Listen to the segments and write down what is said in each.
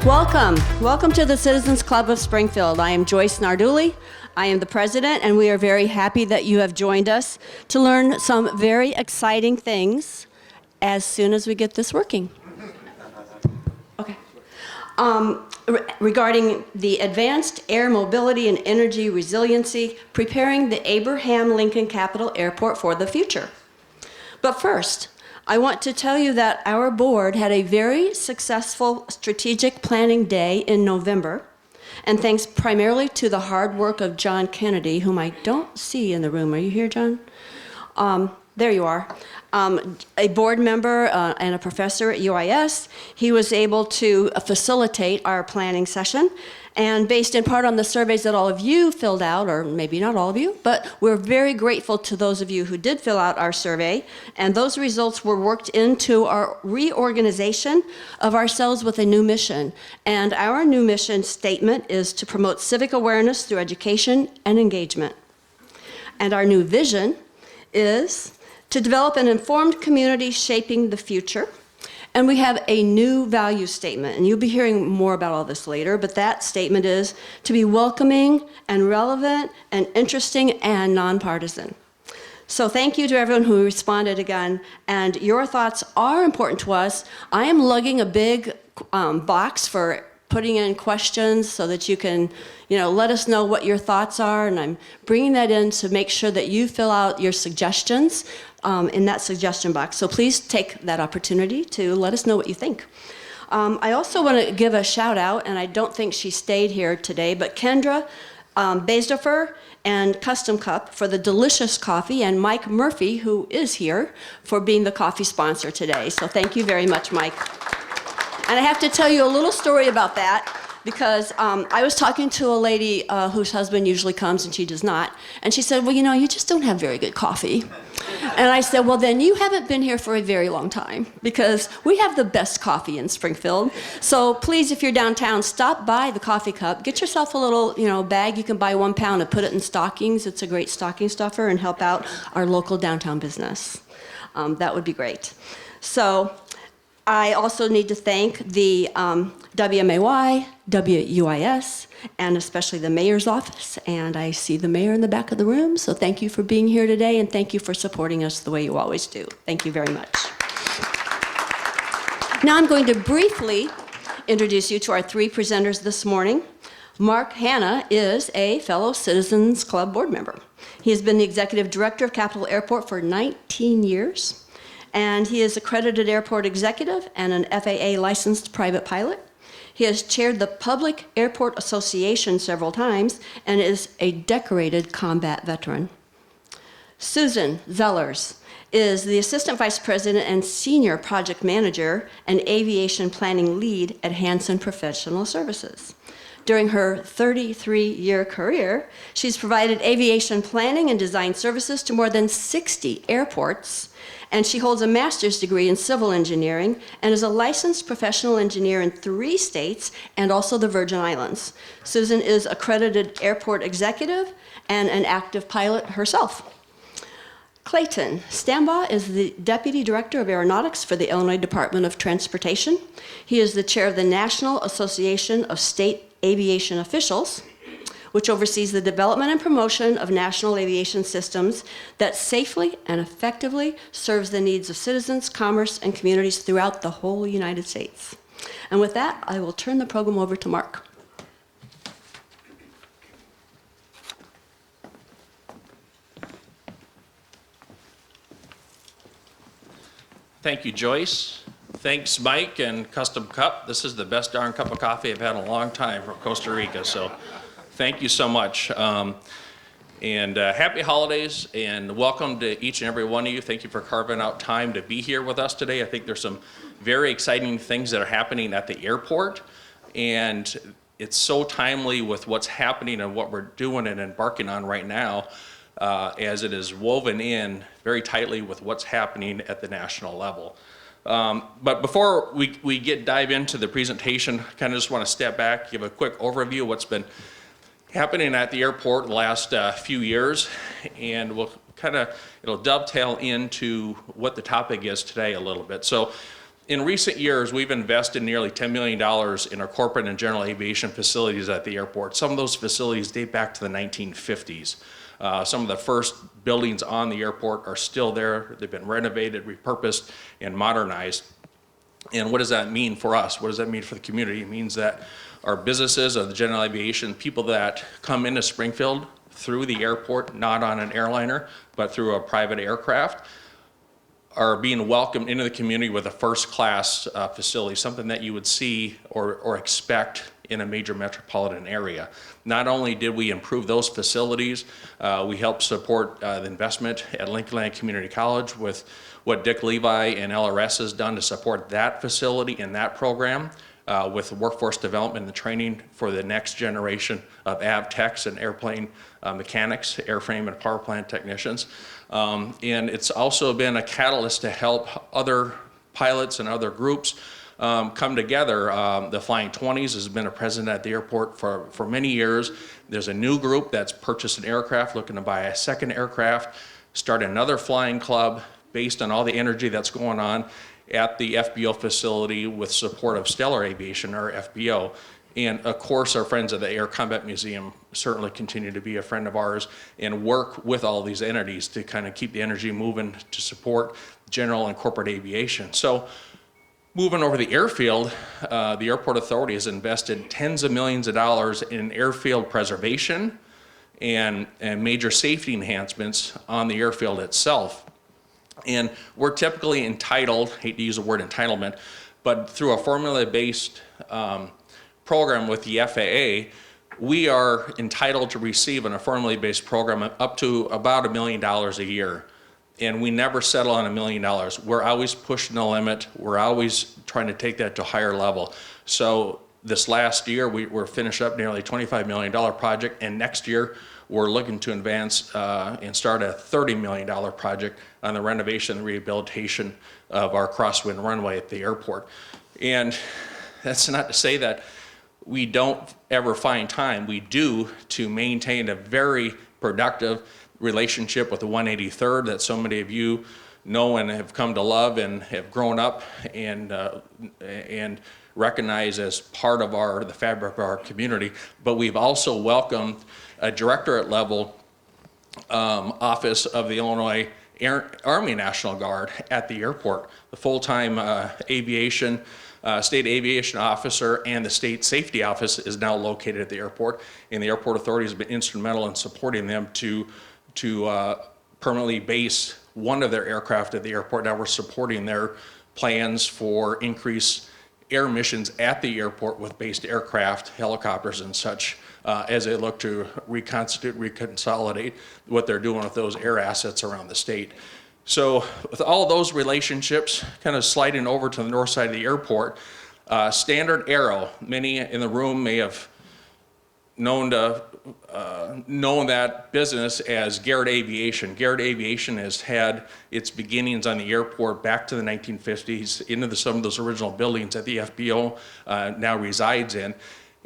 Welcome to the Citizens Club of Springfield. I am Joyce Narduli. I am the president, and we are very happy that you have joined us to learn some very exciting things as soon as we get this working. Okay. Regarding the Advanced Air Mobility and Energy Resiliency, preparing the Abraham Lincoln Capital Airport for the future. But first, I want to tell you that our board had a very successful strategic planning day in November, and thanks primarily to the hard work of John Kennedy, whom I don't see in the room. Are you here, John? There you are. A board member and a professor at UIS. He was able to facilitate our planning session, and based in part on the surveys that all of you filled out, or maybe not all of you, but we're very grateful to those of you who did fill out our survey, and those results were worked into our reorganization of ourselves with a new mission. And our new mission statement is to promote civic awareness through education and engagement. And our new vision is to develop an informed community shaping the future. And we have a new value statement, and you'll be hearing more about all this later, but that statement is to be welcoming and relevant and interesting and nonpartisan. So thank you to everyone who responded again, and your thoughts are important to us. I am lugging a big box for putting in questions so that you can, let us know what your thoughts are, and I'm bringing that in to make sure that you fill out your suggestions in that suggestion box. So please take that opportunity to let us know what you think. I also want to give a shout out, and I don't think she stayed here today, but Kendra Bezdorfer and Custom Cup for the delicious coffee, and Mike Murphy, who is here, for being the coffee sponsor today. So thank you very much, Mike. And I have to tell you a little story about that, because I was talking to a lady whose husband usually comes and she does not, and she said, well, you just don't have very good coffee. And I said, well, then you haven't been here for a very long time, because we have the best coffee in Springfield. So please, if you're downtown, stop by the Coffee Cup, get yourself a little bag. You can buy 1 pound and put it in stockings. It's a great stocking stuffer, and help out our local downtown business. That would be great. So I also need to thank the WMAY, WUIS, and especially the mayor's office. And I see the mayor in the back of the room, so thank you for being here today, and thank you for supporting us the way you always do. Thank you very much. Now I'm going to briefly introduce you to our 3 presenters this morning. Mark Hanna is a fellow Citizens Club board member. He has been the executive director of Capitol Airport for 19 years. And he is accredited airport executive and an FAA licensed private pilot. He has chaired the Public Airport Association several times and is a decorated combat veteran. Susan Zellers is the assistant vice president and senior project manager and aviation planning lead at Hansen Professional Services. During her 33-year career, she's provided aviation planning and design services to more than 60 airports, and she holds a master's degree in civil engineering and is a licensed professional engineer in 3 states and also the Virgin Islands. Susan is accredited airport executive and an active pilot herself. Clayton Stambaugh is the Deputy Director of Aeronautics for the Illinois Department of Transportation. He is the chair of the National Association of State Aviation Officials, which oversees the development and promotion of national aviation systems that safely and effectively serves the needs of citizens, commerce, and communities throughout the whole United States. And with that, I will turn the program over to Mark. Thank you, Joyce. Thanks, Mike and Custom Cup. This is the best darn cup of coffee I've had in a long time from Costa Rica, so thank you so much. And happy holidays, and welcome to each and every one of you. Thank you for carving out time to be here with us today. I think there's some very exciting things that are happening at the airport, and it's so timely with what's happening and what we're doing and embarking on right now, as it is woven in very tightly with what's happening at the national level. But before we dive into the presentation, I kind of just want to step back, give a quick overview of what's been happening at the airport the last few years, and it'll dovetail into what the topic is today a little bit. So In recent years, we've invested nearly $10 million in our corporate and general aviation facilities at the airport. Some of those facilities date back to the 1950s. Some of the first buildings on the airport are still there. They've been renovated, repurposed, and modernized. And what does that mean for us? What does that mean for the community? It means that our businesses, the general aviation, people that come into Springfield through the airport, not on an airliner, but through a private aircraft, are being welcomed into the community with a first-class facility, something that you would see or expect in a major metropolitan area. Not only did we improve those facilities, we helped support the investment at Lincoln Land Community College with what Dick Levi and LRS has done to support that facility and that program with workforce development and the training for the next generation of AvTechs and airplane mechanics, airframe and power plant technicians. And it's also been a catalyst to help other pilots and other groups come together. The Flying 20s has been a president at the airport for many years. There's a new group that's purchased an aircraft, looking to buy a second aircraft, start another flying club based on all the energy that's going on at the FBO facility with support of Stellar Aviation, or FBO. And of course, our friends at the Air Combat Museum certainly continue to be a friend of ours and work with all these entities to kind of keep the energy moving to support general and corporate aviation. So moving over the airfield, the Airport Authority has invested tens of millions of dollars in airfield preservation and major safety enhancements on the airfield itself. And we're typically entitled, hate to use the word entitlement, but through a formula-based program with the FAA, we are entitled to receive in a formula-based program up to about $1 million a year. And we never settle on $1 million. We're always pushing the limit. We're always trying to take that to a higher level. So this last year, we're finished up nearly $25 million project, and next year, we're looking to advance and start a $30 million project on the renovation and rehabilitation of our crosswind runway at the airport. And that's not to say that we don't ever find time. We do, to maintain a very productive relationship with the 183rd that so many of you know and have come to love and have grown up and recognize as part of the fabric of our community. But we've also welcomed a directorate level office of the Illinois Army National Guard at the airport. The full-time state aviation officer and the state safety office is now located at the airport, and the Airport Authority has been instrumental in supporting them to permanently base one of their aircraft at the airport. Now we're supporting their plans for increased air missions at the airport with based aircraft, helicopters and such, as they look to reconsolidate what they're doing with those air assets around the state. So with all those relationships, kind of sliding over to the north side of the airport, Standard Aero, many in the room may have known that business as Garrett Aviation. Garrett Aviation has had its beginnings on the airport back to the 1950s into some of those original buildings that the FBO now resides in.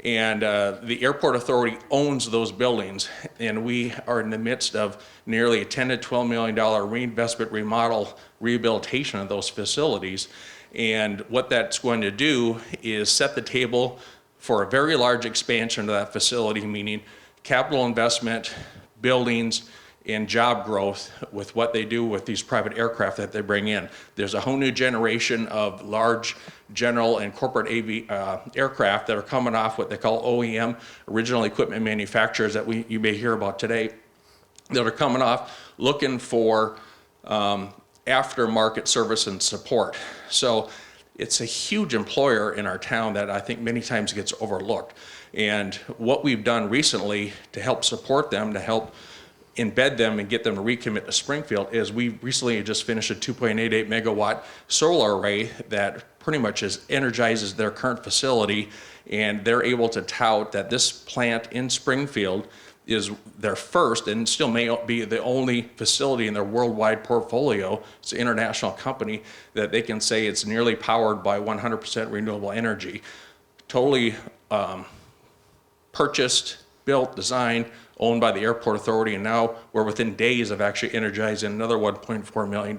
And the Airport Authority owns those buildings, and we are in the midst of nearly a $10 to $12 million reinvestment, remodel, rehabilitation of those facilities. And what that's going to do is set the table for a very large expansion of that facility, meaning capital investment, buildings, and job growth with what they do with these private aircraft that they bring in. There's a whole new generation of large general and corporate aircraft that are coming off what they call OEM, original equipment manufacturers, that you may hear about today, that are coming off looking for aftermarket service and support. So it's a huge employer in our town that I think many times gets overlooked. And what we've done recently to help support them, to help embed them and get them to recommit to Springfield, is we recently just finished a 2.88 megawatt solar array that pretty much energizes their current facility, and they're able to tout that this plant in Springfield is their first, and still may be the only facility in their worldwide portfolio. It's an international company that they can say it's nearly powered by 100% renewable energy. Totally purchased, built, designed, owned by the Airport Authority, and now we're within days of actually energizing another $1.4 million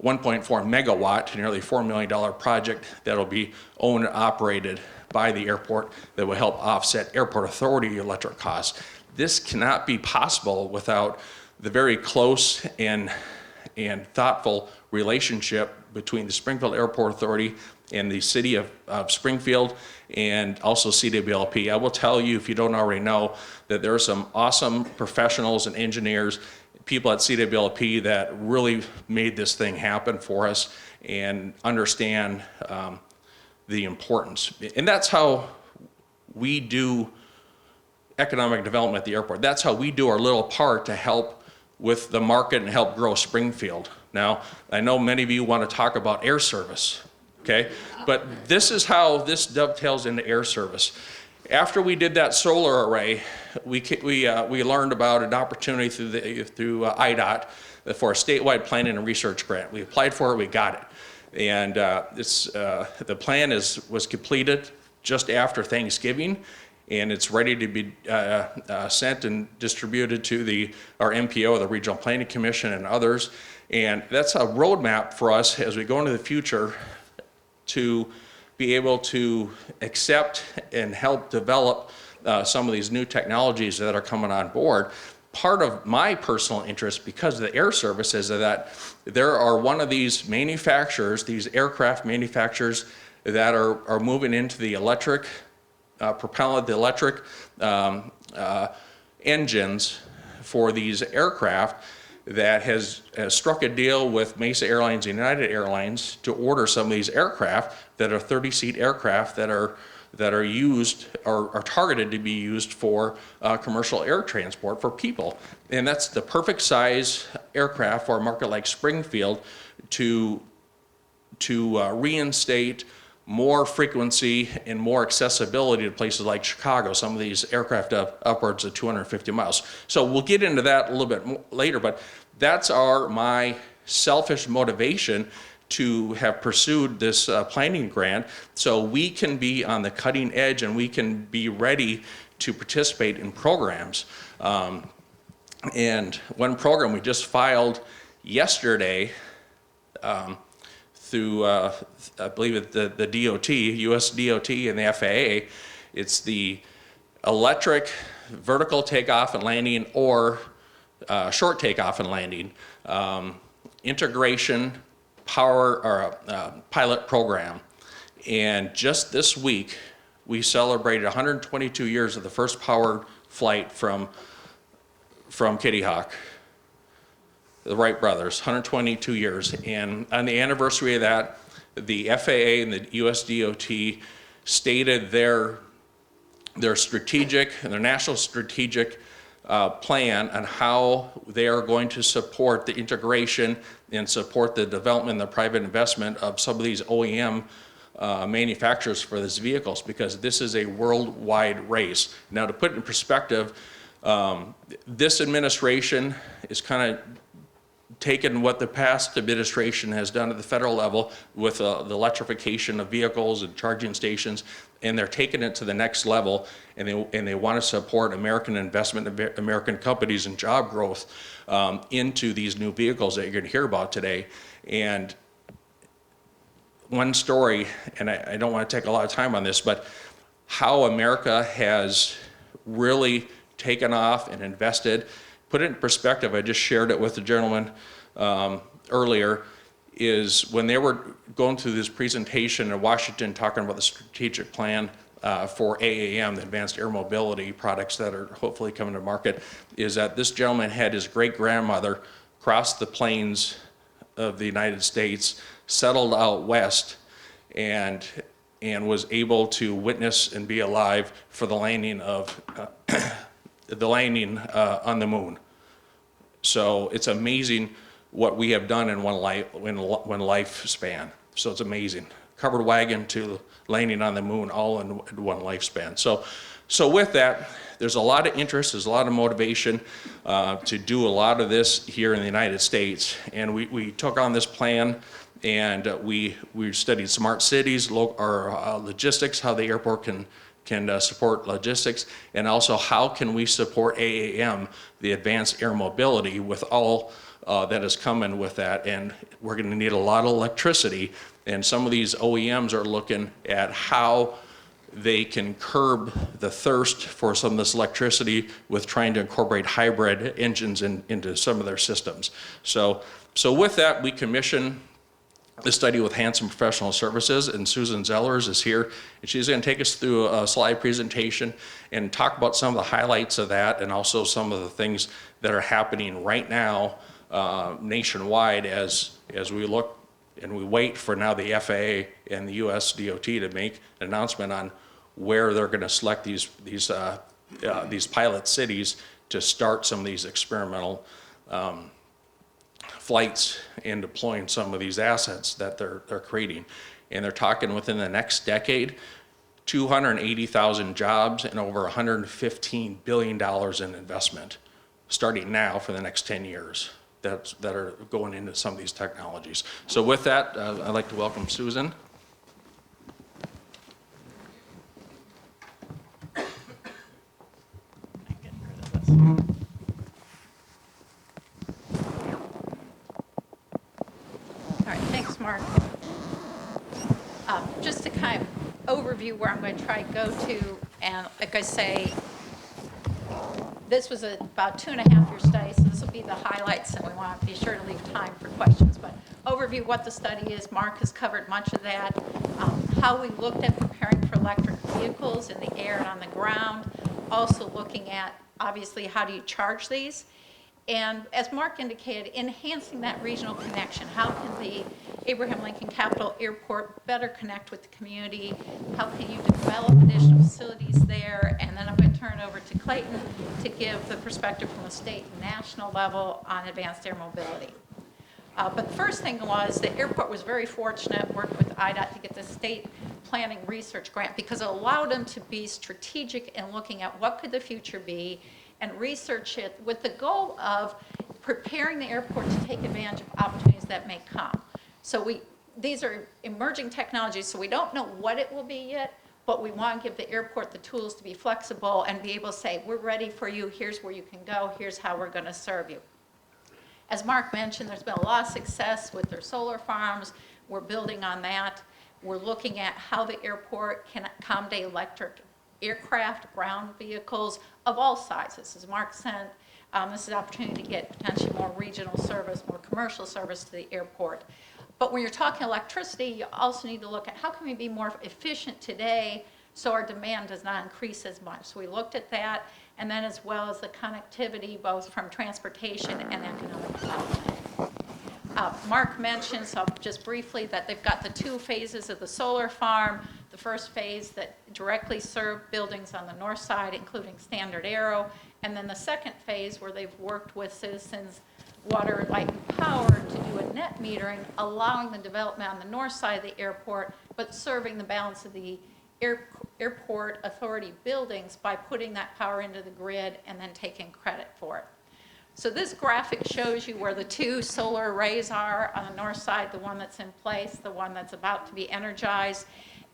1.4 megawatt, nearly $4 million project that will be owned and operated by the airport that will help offset airport authority electric costs. This cannot be possible without the very close and thoughtful relationship between the Springfield Airport Authority and the city of Springfield and also CWLP. I will tell you, if you don't already know, that there are some awesome professionals and engineers, people at CWLP that really made this thing happen for us and understand the importance. And that's how we do economic development at the airport. That's how we do our little part to help with the market and help grow Springfield. Now, I know many of you want to talk about air service, okay? But this is how this dovetails into air service. After we did that solar array, we learned about an opportunity through IDOT for a statewide planning and research grant. We applied for it, we got it. And the plan was completed just after Thanksgiving, and it's ready to be sent and distributed to our MPO, the Regional Planning Commission, and others. And that's a roadmap for us as we go into the future to be able to accept and help develop some of these new technologies that are coming on board. Part of my personal interest, because of the air service, is that there are one of these manufacturers, these aircraft manufacturers, that are moving into the electric propellant, the electric engines for these aircraft, that has struck a deal with Mesa Airlines and United Airlines to order some of these aircraft that are 30-seat aircraft that are used or are targeted to be used for commercial air transport for people. And that's the perfect size aircraft for a market like Springfield to reinstate more frequency and more accessibility to places like Chicago. Some of these aircraft have upwards of 250 miles. So we'll get into that a little bit later, but that's my selfish motivation to have pursued this planning grant, so we can be on the cutting edge and we can be ready to participate in programs. And one program we just filed yesterday through, I believe it's the DOT, US DOT and the FAA. It's the electric vertical takeoff and landing or short takeoff and landing integration power or pilot program. And just this week, we celebrated 122 years of the first powered flight from Kitty Hawk, the Wright brothers, 122 years. And on the anniversary of that, the FAA and the US DOT stated their strategic and their national strategic plan on how they are going to support the integration and support the development and the private investment of some of these OEM manufacturers for these vehicles, because this is a worldwide race. Now, to put it in perspective, this administration is kind of taken what the past administration has done at the federal level with the electrification of vehicles and charging stations, and they're taking it to the next level, and they want to support American investment, American companies, and job growth into these new vehicles that you're going to hear about today. And one story, and I don't want to take a lot of time on this, but how America has really taken off and invested. Put it in perspective, I just shared it with the gentleman earlier, is when they were going through this presentation in Washington talking about the strategic plan for AAM, the advanced air mobility products that are hopefully coming to market, is that this gentleman had his great-grandmother cross the plains of the United States, settled out west, and was able to witness and be alive for the landing of on the moon. So it's amazing what we have done in one lifespan. So it's amazing. Covered wagon to landing on the moon, all in one lifespan. So with that, there's a lot of interest, there's a lot of motivation to do a lot of this here in the United States. And we took on this plan, and we studied smart cities, our logistics, how the airport can support logistics, and also how can we support AAM, the advanced air mobility, with all that is coming with that, and we're going to need a lot of electricity. And some of these OEMs are looking at how they can curb the thirst for some of this electricity with trying to incorporate hybrid engines into some of their systems. So with that, we commission the study with Hanson Professional Services, and Susan Zellers is here, and she's going to take us through a slide presentation and talk about some of the highlights of that, and also some of the things that are happening right now nationwide as we look and we wait for now the FAA and the US DOT to make an announcement on where they're going to select these pilot cities to start some of these experimental flights and deploying some of these assets that they're creating. And they're talking within the next decade, 280,000 jobs and over $115 billion in investment, starting now for the next 10 years that are going into some of these technologies. So with that, I'd like to welcome Susan. All right, thanks, Mark. Just to kind of overview where I'm going to try to go to, and like I say, this was about 2.5-year study, so this will be the highlights, and we want to be sure to leave time for questions. But overview what the study is, Mark has covered much of that, how we looked at preparing for electric vehicles in the air and on the ground, also looking at, obviously, how do you charge these? And as Mark indicated, enhancing that regional connection. How can the Abraham Lincoln Capital Airport better connect with the community? How can you develop additional facilities there? And then I'm going to turn it over to Clayton to give the perspective from the state and national level on advanced air mobility. But the first thing was the airport was very fortunate, worked with IDOT to get the state planning research grant because it allowed them to be strategic in looking at what could the future be and research it with the goal of preparing the airport to take advantage of opportunities that may come. So these are emerging technologies, so we don't know what it will be yet, but we want to give the airport the tools to be flexible and be able to say, we're ready for you, here's where you can go, here's how we're going to serve you. As Mark mentioned, there's been a lot of success with their solar farms. We're building on that. We're looking at how the airport can accommodate electric aircraft, ground vehicles of all sizes. As Mark said, this is an opportunity to get potentially more regional service, more commercial service to the airport. But when you're talking electricity, you also need to look at how can we be more efficient today so our demand does not increase as much. So we looked at that, and then as well as the connectivity, both from transportation and economic development. Mark mentioned, so just briefly, that they've got the 2 phases of the solar farm. The first phase that directly serve buildings on the north side, including Standard Aero, and then the second phase where they've worked with Citizens Water, Light, and Power to do a net metering, allowing the development on the north side of the airport, but serving the balance of the airport authority buildings by putting that power into the grid and then taking credit for it. So this graphic shows you where the 2 solar arrays are on the north side, the one that's in place, the one that's about to be energized.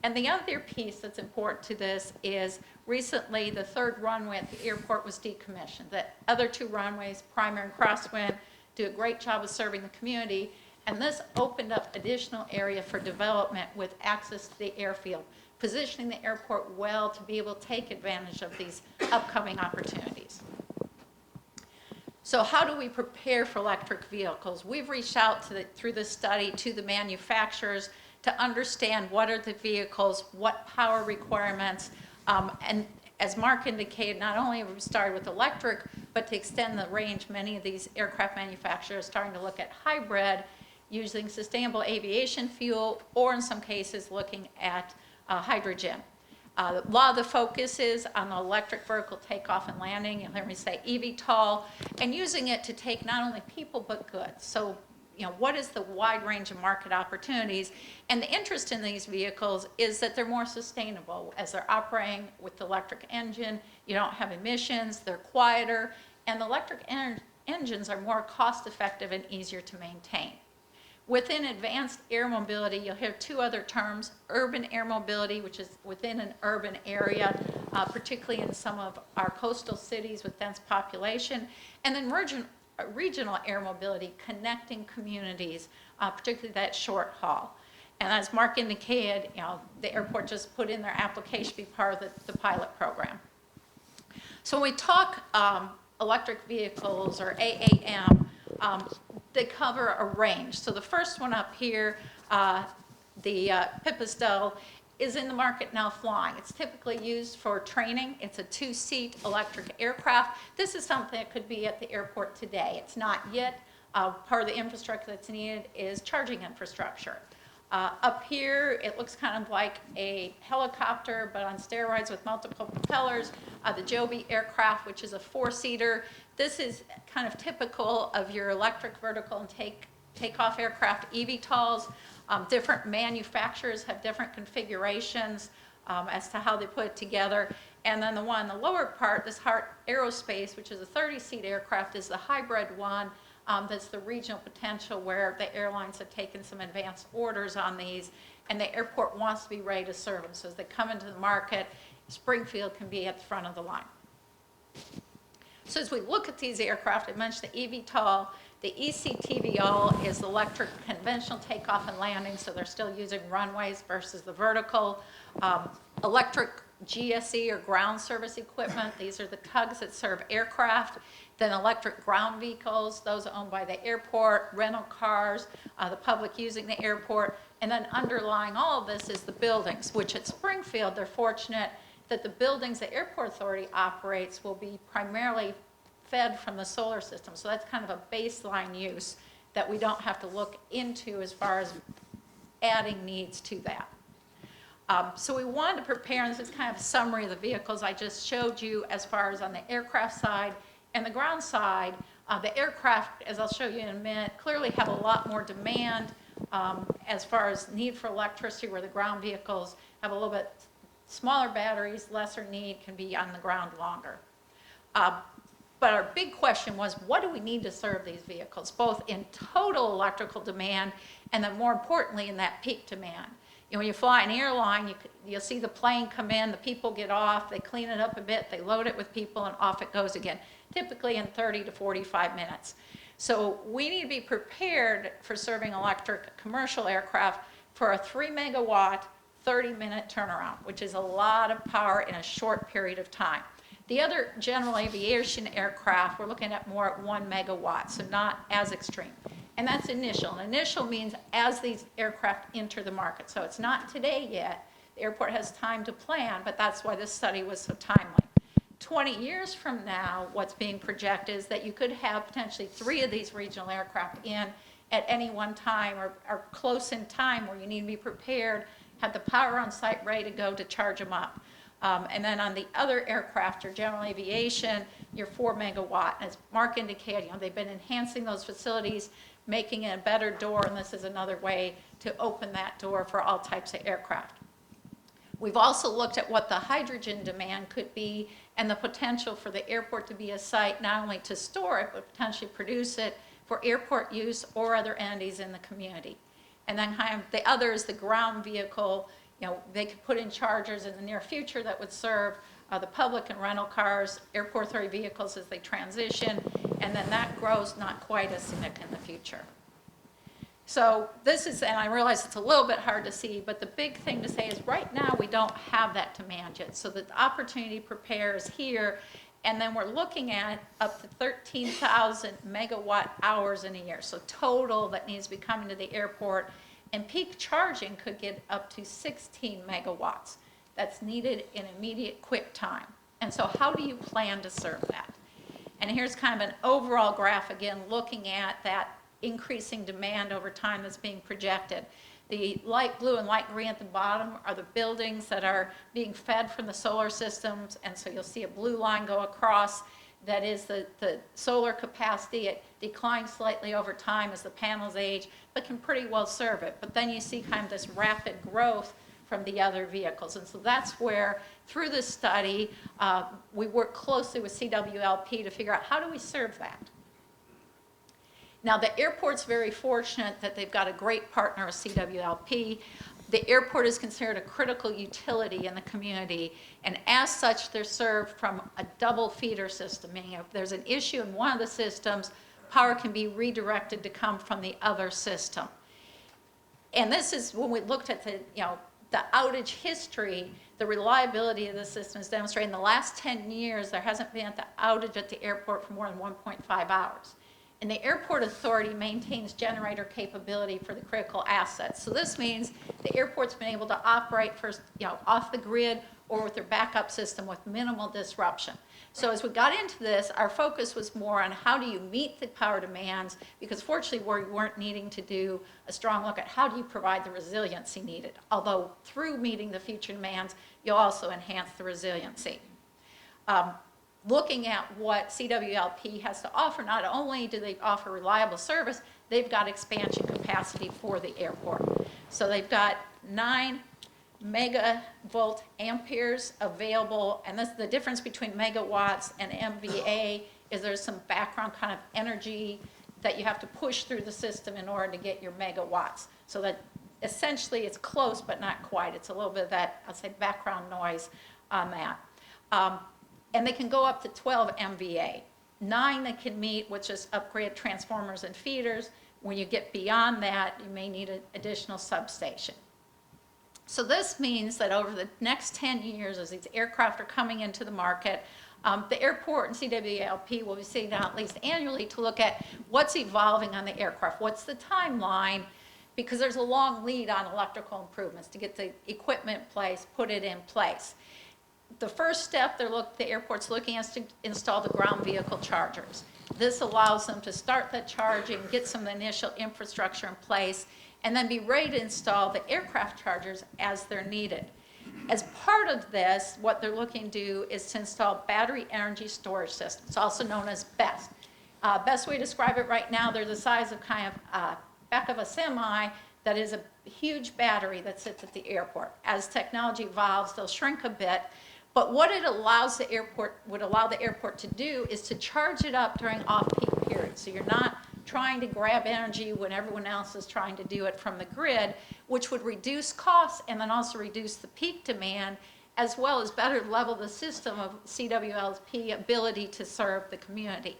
And the other piece that's important to this is recently the 3rd runway at the airport was decommissioned. The other 2 runways, primary and crosswind, do a great job of serving the community. And this opened up additional area for development with access to the airfield, positioning the airport well to be able to take advantage of these upcoming opportunities. So how do we prepare for electric vehicles? We've reached out through this study to the manufacturers to understand what are the vehicles, what power requirements, and as Mark indicated, not only have we started with electric, but to extend the range, many of these aircraft manufacturers are starting to look at hybrid, using sustainable aviation fuel, or in some cases looking at hydrogen. A lot of the focus is on the electric vertical takeoff and landing, you'll hear me say eVTOL, and using it to take not only people but goods. So, what is the wide range of market opportunities? And the interest in these vehicles is that they're more sustainable. As they're operating with the electric engine, you don't have emissions, they're quieter, and the electric engines are more cost effective and easier to maintain. Within advanced air mobility, you'll hear 2 other terms: urban air mobility, which is within an urban area, particularly in some of our coastal cities with dense population, and then regional air mobility, connecting communities, particularly that short haul. And as Mark indicated, the airport just put in their application to be part of the pilot program. So when we talk electric vehicles or AAM, they cover a range. So the first one up here, the Pipistrel, is in the market now flying. It's typically used for training. It's a 2-seat electric aircraft. This is something that could be at the airport today. It's not yet. Part of the infrastructure that's needed is charging infrastructure. Up here, it looks kind of like a helicopter, but on steroids with multiple propellers. The Joby aircraft, which is a 4-seater. This is kind of typical of your electric vertical and takeoff aircraft eVTOLs. Different manufacturers have different configurations as to how they put it together. And then the one in the lower part, this Hart Aerospace, which is a 30-seat aircraft, is the hybrid one. That's the regional potential where the airlines have taken some advanced orders on these, and the airport wants to be ready to serve them. So as they come into the market, Springfield can be at the front of the line. So as we look at these aircraft, I mentioned the eVTOL. The ECTVL is electric conventional takeoff and landing, so they're still using runways versus the vertical. Electric GSE or ground service equipment, these are the tugs that serve aircraft. Then electric ground vehicles, those owned by the airport, rental cars, the public using the airport. And then underlying all of this is the buildings, which at Springfield, they're fortunate that the buildings the airport authority operates will be primarily fed from the solar system. So that's kind of a baseline use that we don't have to look into as far as adding needs to that. So we wanted to prepare, and this is kind of a summary of the vehicles I just showed you as far as on the aircraft side and the ground side. The aircraft, as I'll show you in a minute, clearly have a lot more demand as far as need for electricity, where the ground vehicles have a little bit smaller batteries, lesser need, can be on the ground longer. But our big question was, what do we need to serve these vehicles, both in total electrical demand and then more importantly in that peak demand? When you fly an airline, you'll see the plane come in, the people get off, they clean it up a bit, they load it with people, and off it goes again, typically in 30 to 45 minutes. So we need to be prepared for serving electric commercial aircraft for a 3 megawatt, 30-minute turnaround, which is a lot of power in a short period of time. The other general aviation aircraft, we're looking at more at 1 megawatt, so not as extreme. And that's initial. And initial means as these aircraft enter the market. So it's not today yet. The airport has time to plan, but that's why this study was so timely. 20 years from now, what's being projected is that you could have potentially 3 of these regional aircraft in at any one time or close in time where you need to be prepared, have the power on site ready to go to charge them up. And then on the other aircraft or general aviation, you're 4 megawatt. As Mark indicated, they've been enhancing those facilities, making it a better door, and this is another way to open that door for all types of aircraft. We've also looked at what the hydrogen demand could be and the potential for the airport to be a site not only to store it, but potentially produce it for airport use or other entities in the community. And then kind of the other is the ground vehicle. They could put in chargers in the near future that would serve the public and rental cars, airport authority vehicles as they transition, and then that grows not quite as significant in the future. So this is, and I realize it's a little bit hard to see, but the big thing to say is right now we don't have that demand yet. So the opportunity prepares here, and then we're looking at up to 13,000 megawatt hours in a year. So total that needs to be coming to the airport, and peak charging could get up to 16 megawatts. That's needed in immediate quick time. And so how do you plan to serve that? And here's kind of an overall graph again looking at that increasing demand over time that's being projected. The light blue and light green at the bottom are the buildings that are being fed from the solar systems, and so you'll see a blue line go across. That is the solar capacity. It declines slightly over time as the panels age, but can pretty well serve it. But then you see kind of this rapid growth from the other vehicles. And so that's where, through this study, we work closely with CWLP to figure out how do we serve that. Now, the airport's very fortunate that they've got a great partner with CWLP. The airport is considered a critical utility in the community, and as such, they're served from a double feeder system, meaning if there's an issue in one of the systems, power can be redirected to come from the other system. And this is when we looked at the, the outage history, the reliability of the system is demonstrated. In the last 10 years, there hasn't been an outage at the airport for more than 1.5 hours. And the airport authority maintains generator capability for the critical assets. So this means the airport's been able to operate first, off the grid or with their backup system with minimal disruption. So as we got into this, our focus was more on how do you meet the power demands, because fortunately we weren't needing to do a strong look at how do you provide the resiliency needed. Although through meeting the future demands, you'll also enhance the resiliency. Looking at what CWLP has to offer, not only do they offer reliable service, they've got expansion capacity for the airport. So they've got 9 megavolt amperes available, and the difference between megawatts and MVA is there's some background kind of energy that you have to push through the system in order to get your megawatts. So that essentially it's close, but not quite. It's a little bit of that, I'll say, background noise on that. And they can go up to 12 MVA. 9 that can meet with just upgraded transformers and feeders. When you get beyond that, you may need an additional substation. So this means that over the next 10 years, as these aircraft are coming into the market, the airport and CWLP will be sitting down at least annually to look at what's evolving on the aircraft, what's the timeline, because there's a long lead on electrical improvements to get the equipment in place, put it in place. The first step the airport's looking at is to install the ground vehicle chargers. This allows them to start that charging, get some initial infrastructure in place, and then be ready to install the aircraft chargers as they're needed. As part of this, what they're looking to do is to install battery energy storage systems, also known as BESS. Best way to describe it right now, they're the size of kind of back of a semi that is a huge battery that sits at the airport. As technology evolves, they'll shrink a bit. But what it would allow the airport to do is to charge it up during off-peak periods. So you're not trying to grab energy when everyone else is trying to do it from the grid, which would reduce costs and then also reduce the peak demand, as well as better level the system of CWLP ability to serve the community.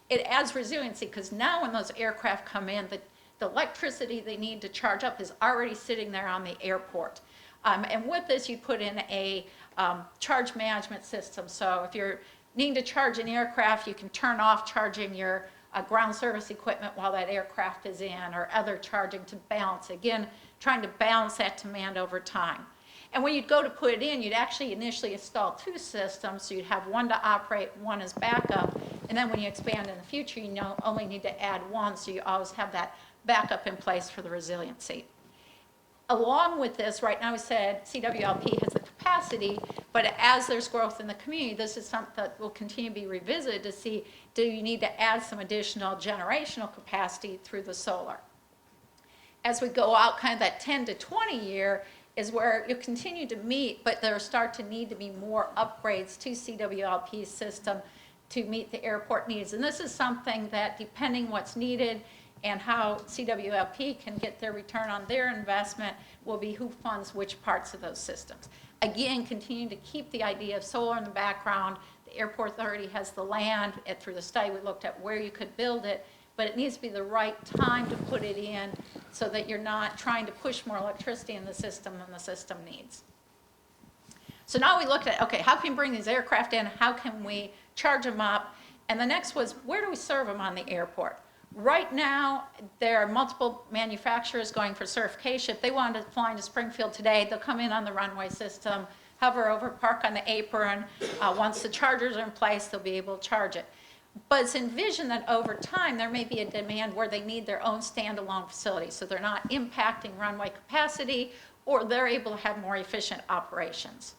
It adds resiliency because now when those aircraft come in, the electricity they need to charge up is already sitting there on the airport. And with this, you put in a charge management system. So if you're needing to charge an aircraft, you can turn off charging your ground service equipment while that aircraft is in, or other charging to balance. Again, trying to balance that demand over time. And when you'd go to put it in, you'd actually initially install 2 systems. So you'd have one to operate, one as backup. And then when you expand in the future, you only need to add 1, so you always have that backup in place for the resiliency. Along with this, right now we said CWLP has the capacity, but as there's growth in the community, this is something that will continue to be revisited to see, do you need to add some additional generational capacity through the solar? As we go out kind of that 10 to 20 year is where you continue to meet, but there start to need to be more upgrades to CWLP's system to meet the airport needs. And this is something that, depending what's needed, and how CWLP can get their return on their investment will be who funds which parts of those systems. Again, continue to keep the idea of solar in the background. The airport authority has the land. Through the study, we looked at where you could build it, but it needs to be the right time to put it in so that you're not trying to push more electricity in the system than the system needs. So now we looked at, okay, how can we bring these aircraft in? How can we charge them up? And the next was, where do we serve them on the airport? Right now, there are multiple manufacturers going for certification. If they wanted to fly into Springfield today, they'll come in on the runway system, hover over, park on the apron. Once the chargers are in place, they'll be able to charge it. But it's envisioned that over time, there may be a demand where they need their own standalone facility, so they're not impacting runway capacity, or they're able to have more efficient operations.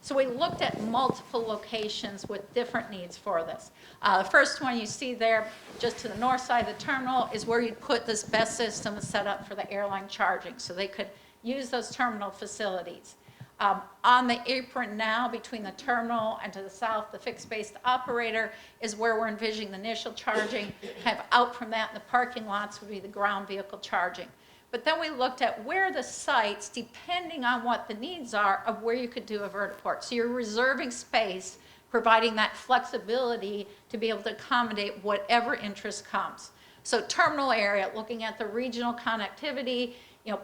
So we looked at multiple locations with different needs for this. The first one you see there, just to the north side of the terminal, is where you'd put this BESS system set up for the airline charging, so they could use those terminal facilities. On the apron now, between the terminal and to the south, the fixed-based operator is where we're envisioning the initial charging. Kind of out from that in the parking lots would be the ground vehicle charging. But then we looked at where the sites, depending on what the needs are, of where you could do a vertiport. So you're reserving space providing that flexibility to be able to accommodate whatever interest comes. So terminal area, looking at the regional connectivity,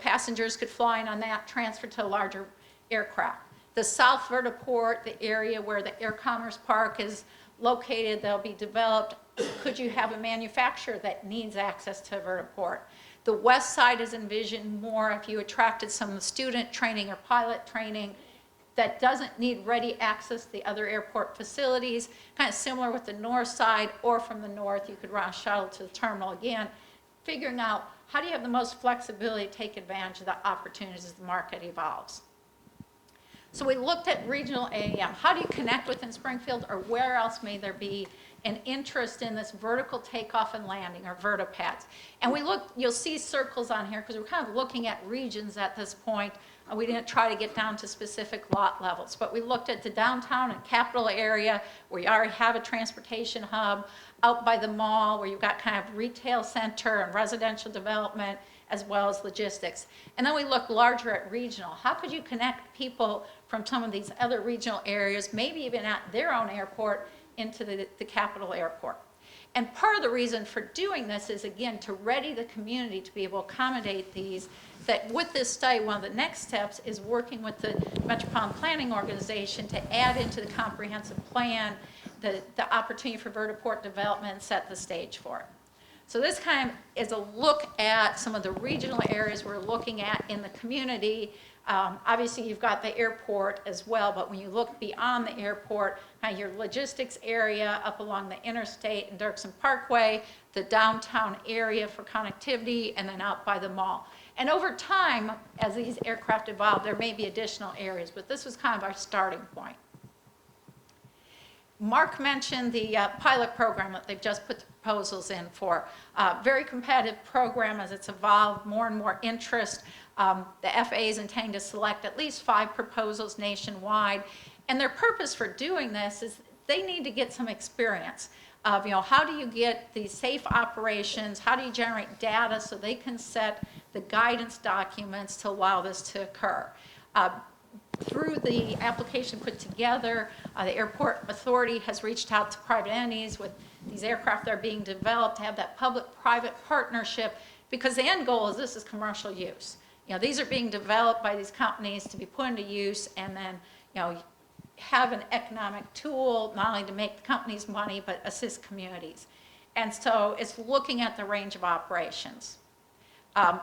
passengers could fly in on that, transfer to a larger aircraft. The South Vertiport, the area where the Air Commerce Park is located, they'll be developed. Could you have a manufacturer that needs access to a vertiport? The west side is envisioned more if you attracted some student training or pilot training that doesn't need ready access to the other airport facilities, kind of similar with the north side, or from the north, you could run a shuttle to the terminal again, figuring out how do you have the most flexibility to take advantage of the opportunities as the market evolves. So we looked at regional AAM. How do you connect within Springfield, or where else may there be an interest in this vertical takeoff and landing, or vertipads? And we looked, you'll see circles on here because we're kind of looking at regions at this point. We didn't try to get down to specific lot levels, but we looked at the downtown and capital area where you already have a transportation hub, out by the mall where you've got kind of retail center and residential development, as well as logistics. And then we looked larger at regional. How could you connect people from some of these other regional areas, maybe even at their own airport, into the capital airport? And part of the reason for doing this is, again, to ready the community to be able to accommodate these, that with this study, one of the next steps is working with the Metropolitan Planning Organization to add into the comprehensive plan the opportunity for vertiport development and set the stage for it. So this kind of is a look at some of the regional areas we're looking at in the community. Obviously, you've got the airport as well, but when you look beyond the airport, kind of your logistics area up along the interstate and Dirksen Parkway, the downtown area for connectivity, and then out by the mall. And over time, as these aircraft evolve, there may be additional areas, but this was kind of our starting point. Mark mentioned the pilot program that they've just put the proposals in for. Very competitive program as it's evolved, more and more interest. The FAA is intending to select at least 5 proposals nationwide. And their purpose for doing this is they need to get some experience of, how do you get these safe operations? How do you generate data so they can set the guidance documents to allow this to occur? Through the application put together, the airport authority has reached out to private entities with these aircraft that are being developed to have that public-private partnership, because the end goal is this is commercial use. These are being developed by these companies to be put into use, and then have an economic tool not only to make the companies money but assist communities. And so it's looking at the range of operations.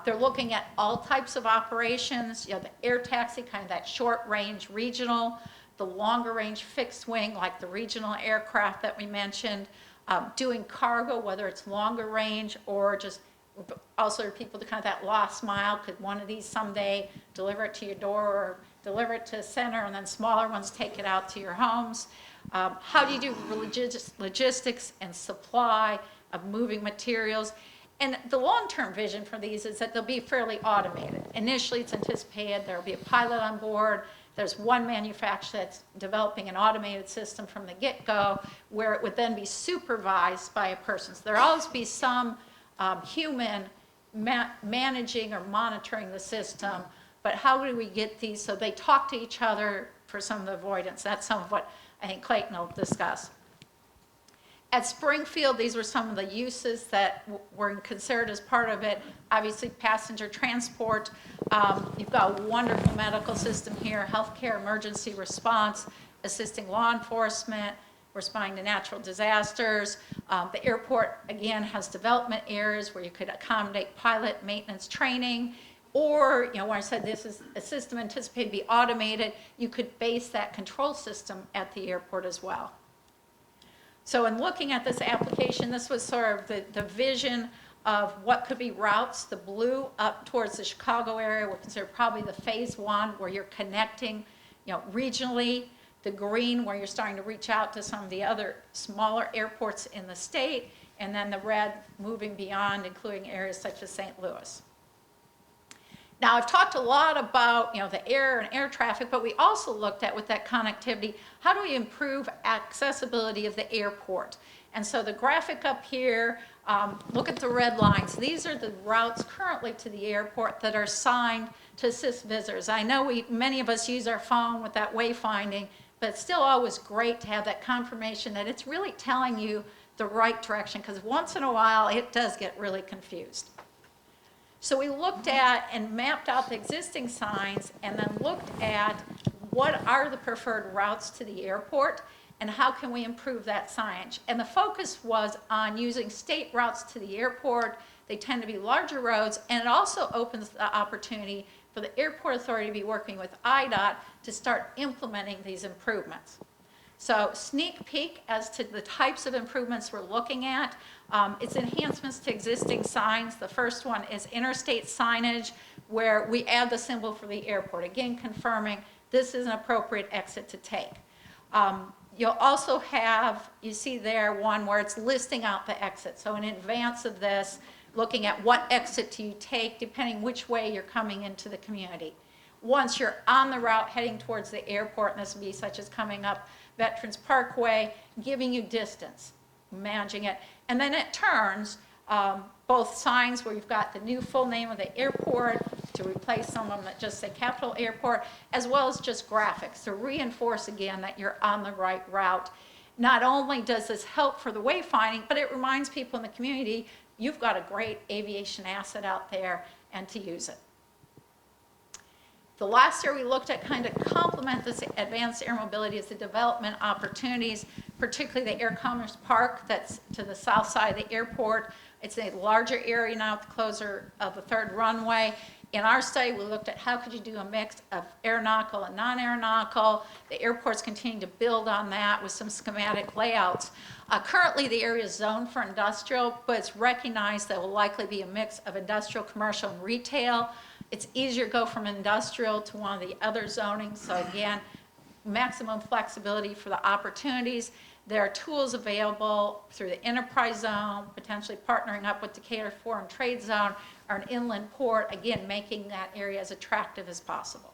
They're looking at all types of operations, the air taxi, kind of that short range regional, the longer range fixed wing, like the regional aircraft that we mentioned, doing cargo, whether it's longer range or just also people to kind of that last mile. Could one of these someday deliver it to your door or deliver it to a center, and then smaller ones take it out to your homes? How do you do logistics and supply of moving materials? And the long-term vision for these is that they'll be fairly automated. Initially, it's anticipated there will be a pilot on board. There's one manufacturer that's developing an automated system from the get-go, where it would then be supervised by a person. So there'll always be some human managing or monitoring the system, but how do we get these so they talk to each other for some of the avoidance? That's some of what I think Clayton will discuss. At Springfield, these were some of the uses that were considered as part of it. Obviously, passenger transport. You've got a wonderful medical system here, healthcare, emergency response, assisting law enforcement, responding to natural disasters. The airport, again, has development areas where you could accommodate pilot maintenance training. Or, when I said this is a system anticipated to be automated, you could base that control system at the airport as well. So in looking at this application, this was sort of the vision of what could be routes. The blue up towards the Chicago area were considered probably the phase 1, where you're connecting, regionally. The green, where you're starting to reach out to some of the other smaller airports in the state. And then the red moving beyond, including areas such as St. Louis. Now, I've talked a lot about, the air and air traffic, but we also looked at, with that connectivity, how do we improve accessibility of the airport? And so the graphic up here, look at the red lines. These are the routes currently to the airport that are signed to assist visitors. I know many of us use our phone with that wayfinding, but it's still always great to have that confirmation that it's really telling you the right direction, because once in a while it does get really confused. So we looked at and mapped out the existing signs and then looked at what are the preferred routes to the airport and how can we improve that signage. And the focus was on using state routes to the airport. They tend to be larger roads, and it also opens the opportunity for the airport authority to be working with IDOT to start implementing these improvements. So sneak peek as to the types of improvements we're looking at. It's enhancements to existing signs. The first one is interstate signage, where we add the symbol for the airport, again confirming this is an appropriate exit to take. You'll also have, you see there, one where it's listing out the exit. So in advance of this, looking at what exit do you take depending which way you're coming into the community. Once you're on the route heading towards the airport, and this would be such as coming up Veterans Parkway, giving you distance, managing it. And then it turns, both signs where you've got the new full name of the airport to replace some of them that just say Capital Airport, as well as just graphics to reinforce again that you're on the right route. Not only does this help for the wayfinding, but it reminds people in the community you've got a great aviation asset out there and to use it. The last year we looked at kind of complement this advanced air mobility is the development opportunities, particularly the Air Commerce Park that's to the south side of the airport. It's a larger area now at the closure of the third runway. In our study, we looked at how could you do a mix of aeronautical and non-aeronautical. The airport's continuing to build on that with some schematic layouts. Currently, the area is zoned for industrial, but it's recognized that will likely be a mix of industrial, commercial, and retail. It's easier to go from industrial to one of the other zonings. So again, maximum flexibility for the opportunities. There are tools available through the enterprise zone, potentially partnering up with Decatur Foreign Trade Zone or an inland port, again, making that area as attractive as possible.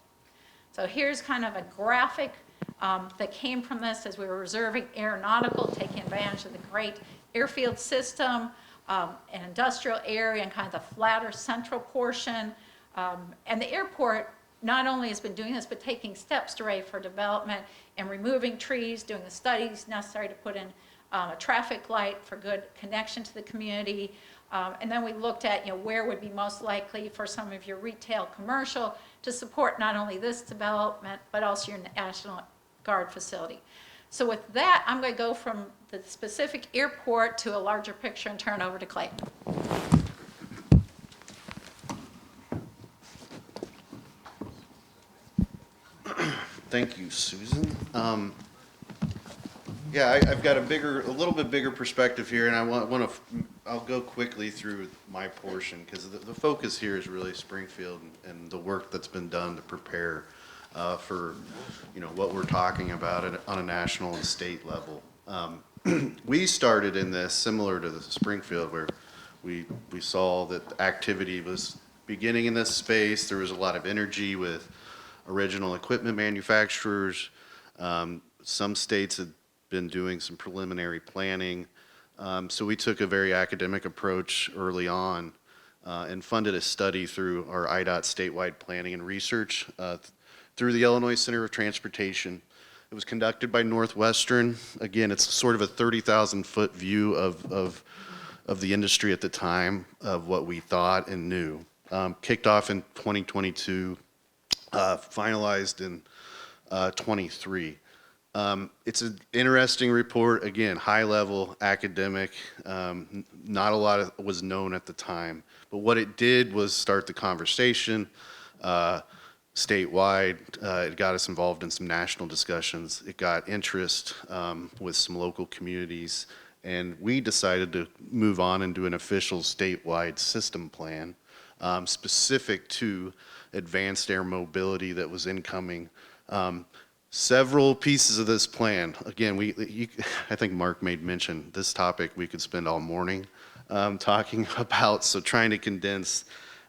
So here's kind of a graphic that came from this as we were reserving aeronautical, taking advantage of the great airfield system, an industrial area and kind of the flatter central portion. And the airport not only has been doing this, but taking steps to ready for development and removing trees, doing the studies necessary to put in a traffic light for good connection to the community. And then we looked at, where would be most likely for some of your retail commercial to support not only this development, but also your National Guard facility. So with that, I'm going to go from the specific airport to a larger picture and turn over to Clayton. Thank you, Susan. Yeah, I've got a little bit bigger perspective here, and I'll go quickly through my portion because the focus here is really Springfield and the work that's been done to prepare for, what we're talking about on a national and state level. We started in this similar to the Springfield, where we saw that activity was beginning in this space. There was a lot of energy with original equipment manufacturers. Some states had been doing some preliminary planning. So we took a very academic approach early on and funded a study through our IDOT statewide planning and research through the Illinois Center of Transportation. It was conducted by Northwestern. Again, it's sort of a 30,000-foot view of the industry at the time of what we thought and knew. Kicked off in 2022. Finalized in 23. It's an interesting report, again, high level, academic, not a lot was known at the time, but what it did was start the conversation statewide. It got us involved in some national discussions. It got interest with some local communities, and we decided to move on and do an official statewide system plan specific to advanced air mobility that was incoming. Several pieces of this plan. Again, I think Mark made mention, this topic we could spend all morning talking about, so trying to condense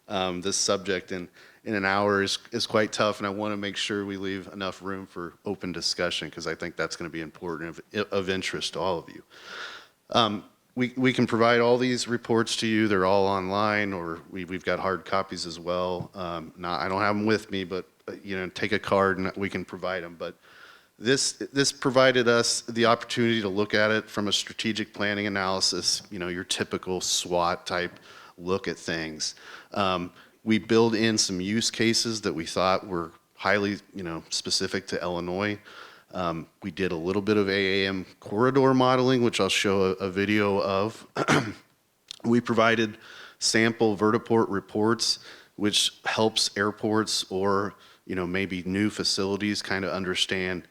this subject in an hour is quite tough, and I want to make sure we leave enough room for open discussion because I think that's going to be important of interest to all of you. We can provide all these reports to you. They're all online, or we've got hard copies as well. I don't have them with me, but take a card and we can provide them. But This provided us the opportunity to look at it from a strategic planning analysis, your typical SWOT type look at things. We build in some use cases that we thought were highly, specific to Illinois. We did a little bit of AAM corridor modeling, which I'll show a video of. We provided sample vertiport reports, which helps airports or maybe new facilities kind of understand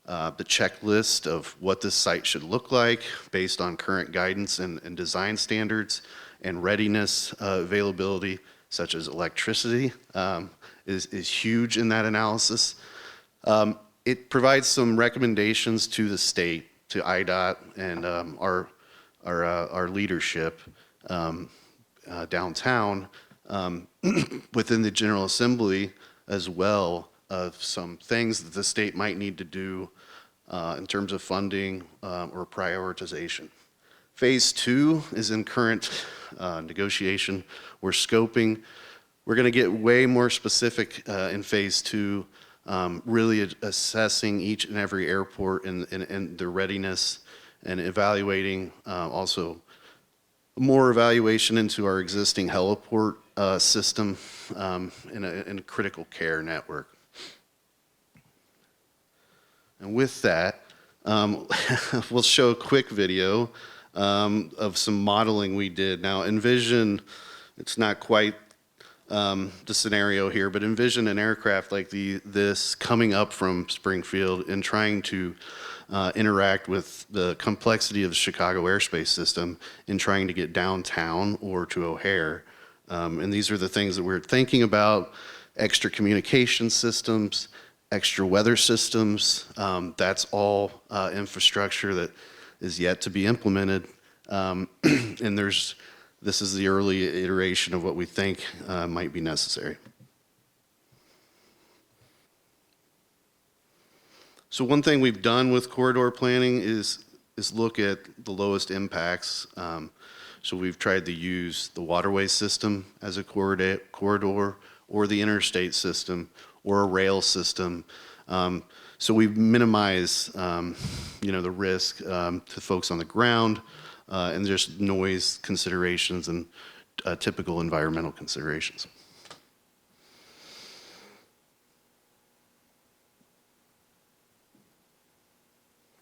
the checklist of what this site should look like based on current guidance and design standards, and readiness availability, such as electricity, is huge in that analysis. It provides some recommendations to the state, to IDOT, and our leadership downtown within the General Assembly as well, of some things that the state might need to do in terms of funding or prioritization. Phase 2 is in current negotiation. We're scoping. We're going to get way more specific in phase 2, really assessing each and every airport and their readiness, and evaluating also more evaluation into our existing heliport system in a critical care network. And with that, we'll show a quick video of some modeling we did. Now envision, it's not quite the scenario here, but envision an aircraft like this coming up from Springfield and trying to interact with the complexity of the Chicago airspace system in trying to get downtown or to O'Hare. And these are the things that we're thinking about: extra communication systems, extra weather systems. That's all infrastructure that is yet to be implemented. And this is the early iteration of what we think might be necessary. So one thing we've done with corridor planning is look at the lowest impacts. So we've tried to use the waterway system as a corridor, or the interstate system, or a rail system. So we minimize, the risk to folks on the ground, and just noise considerations and typical environmental considerations.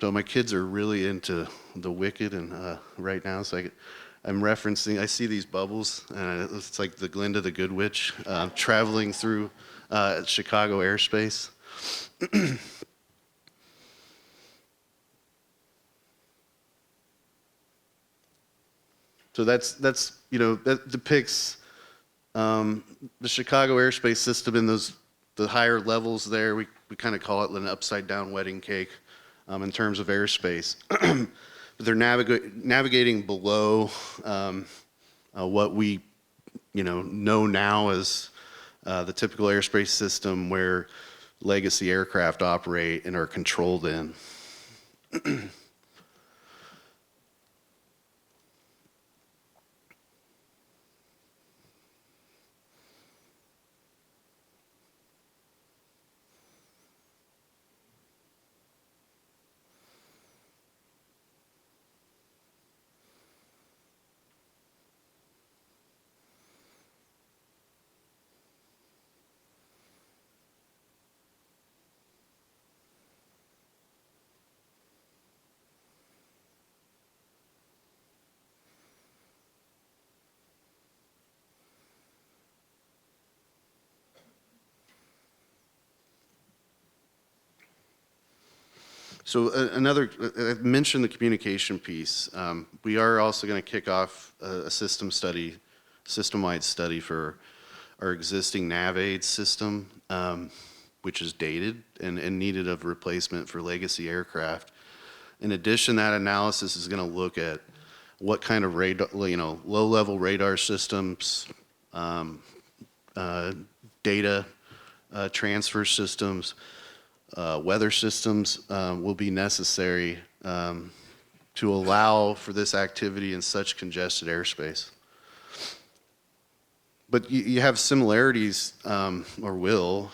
So my kids are really into The Wicked and right now, so I'm referencing, I see these bubbles, and it's like the Glinda the Good Witch traveling through Chicago airspace. So that depicts the Chicago airspace system in the higher levels there. We kind of call it an upside down wedding cake in terms of airspace. But they're navigating below what we know now as the typical airspace system where legacy aircraft operate and are controlled in. So I mentioned the communication piece. We are also going to kick off a system-wide study for our existing NavAid system, which is dated and needed of replacement for legacy aircraft. In addition, that analysis is going to look at what kind of radar, low-level radar systems, data transfer systems, weather systems will be necessary to allow for this activity in such congested airspace. But you have similarities, or will,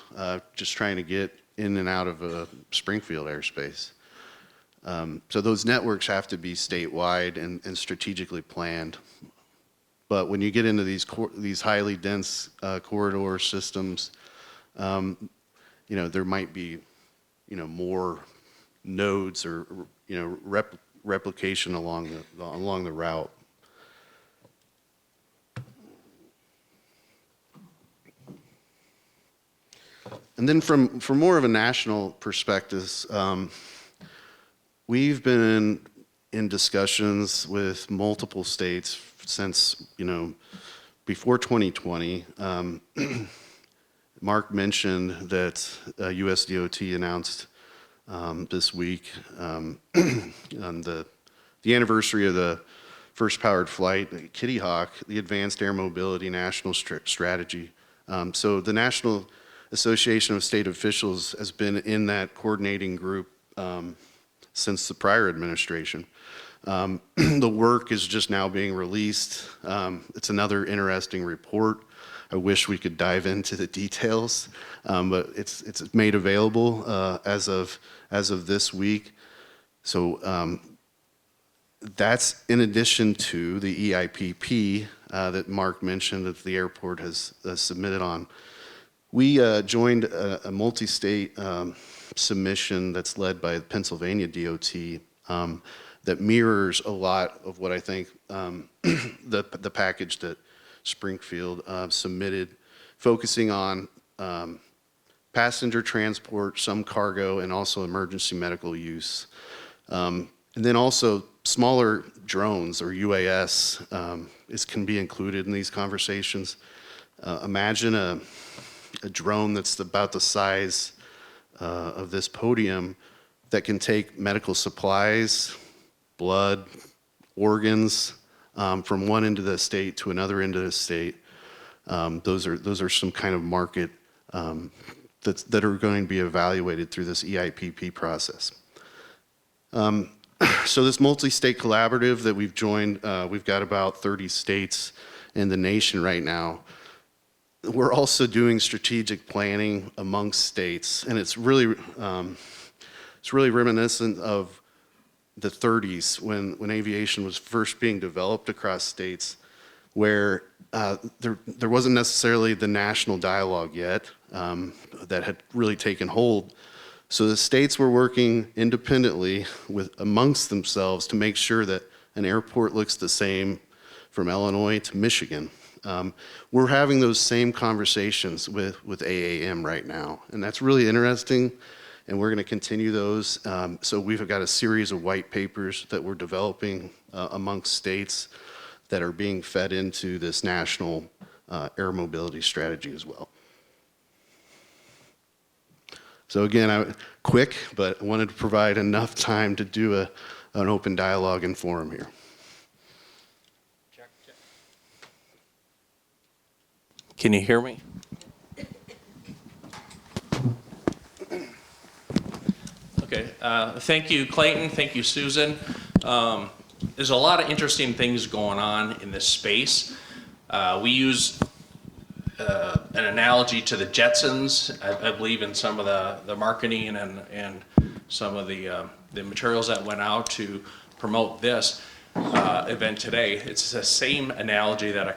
just trying to get in and out of Springfield airspace. So those networks have to be statewide and strategically planned. But when you get into these highly dense corridor systems, there might be, more nodes or replication along the route. And then from more of a national perspective, we've been in discussions with multiple states since, before 2020. Mark mentioned that US DOT announced this week on the anniversary of the first powered flight, Kitty Hawk, the Advanced Air Mobility National Strategy. So the National Association of State Officials has been in that coordinating group since the prior administration. The work is just now being released. It's another interesting report. I wish we could dive into the details, but it's made available as of this week. So that's in addition to the EIPP that Mark mentioned that the airport has submitted on. We joined a multi-state submission that's led by the Pennsylvania DOT that mirrors a lot of what I think the package that Springfield submitted, focusing on passenger transport, some cargo, and also emergency medical use. And then also smaller drones or UAS can be included in these conversations. Imagine a drone that's about the size of this podium that can take medical supplies, blood, organs from one end of the state to another end of the state. Those are some kind of market that are going to be evaluated through this EIPP process. So this multi-state collaborative that we've joined, we've got about 30 states in the nation right now. We're also doing strategic planning amongst states, and it's really reminiscent of the 30s when aviation was first being developed across states, where there wasn't necessarily the national dialogue yet that had really taken hold. So the states were working independently amongst themselves to make sure that an airport looks the same from Illinois to Michigan. We're having those same conversations with AAM right now, and that's really interesting, and we're going to continue those. So we've got a series of white papers that we're developing amongst states that are being fed into this national air mobility strategy as well. So again, quick, but I wanted to provide enough time to do an open dialogue and forum here. Can you hear me? Okay, thank you, Clayton. Thank you, Susan. There's a lot of interesting things going on in this space. We use an analogy to the Jetsons, I believe, in some of the marketing and some of the materials that went out to promote this event today. It's the same analogy that a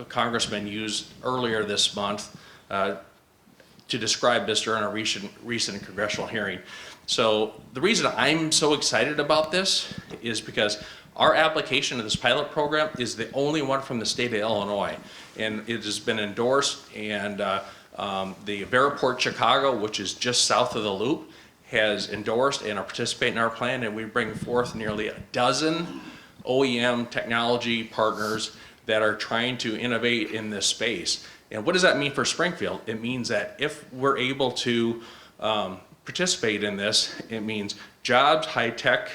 congressman used earlier this month to describe this during a recent congressional hearing. So the reason I'm so excited about this is because our application to this pilot program is the only one from the state of Illinois, and it has been endorsed, and the Veriport Chicago, which is just south of the loop, has endorsed and are participating in our plan, and we bring forth nearly a dozen OEM technology partners that are trying to innovate in this space. And what does that mean for Springfield? It means that if we're able to participate in this, it means jobs, high-tech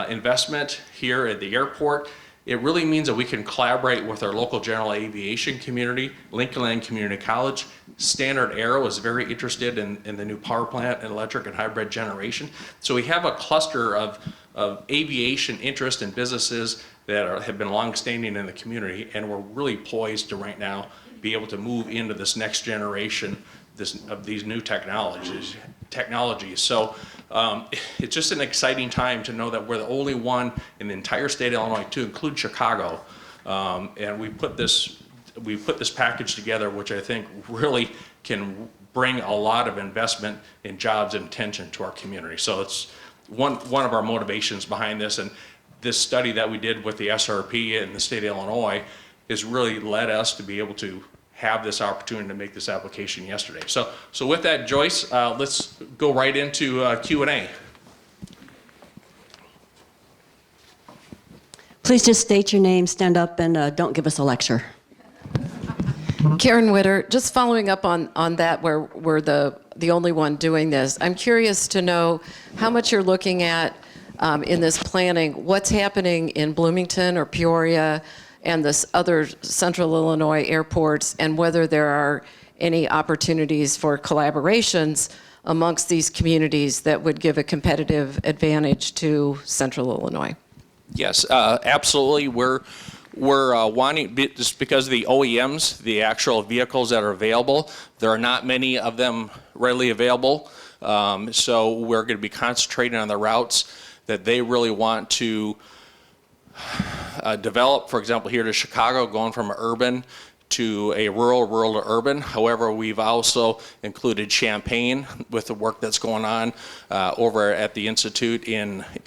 investment here at the airport. It really means that we can collaborate with our local general aviation community, Lincoln Land Community College. Standard Aero is very interested in the new power plant and electric and hybrid generation. So we have a cluster of aviation interest and businesses that have been long-standing in the community, and we're really poised to right now be able to move into this next generation these new technologies. So it's just an exciting time to know that we're the only one in the entire state of Illinois, to include Chicago, and we put this package together, which I think really can bring a lot of investment in jobs and attention to our community. So it's one of our motivations behind this, and this study that we did with the SRP in the state of Illinois has really led us to be able to have this opportunity to make this application yesterday. So with that, Joyce, let's go right into Q&A. Please just state your name, stand up, and don't give us a lecture. Karen Witter, just following up on that, where we're the only one doing this. I'm curious to know how much you're looking at in this planning, what's happening in Bloomington or Peoria and this other central Illinois airports, and whether there are any opportunities for collaborations amongst these communities that would give a competitive advantage to central Illinois. Yes, absolutely. We're wanting, just because of the OEMs, the actual vehicles that are available, there are not many of them readily available. So we're going to be concentrating on the routes that they really want to develop. For example, here to Chicago, going from urban to a rural to urban. However, we've also included Champaign with the work that's going on over at the Institute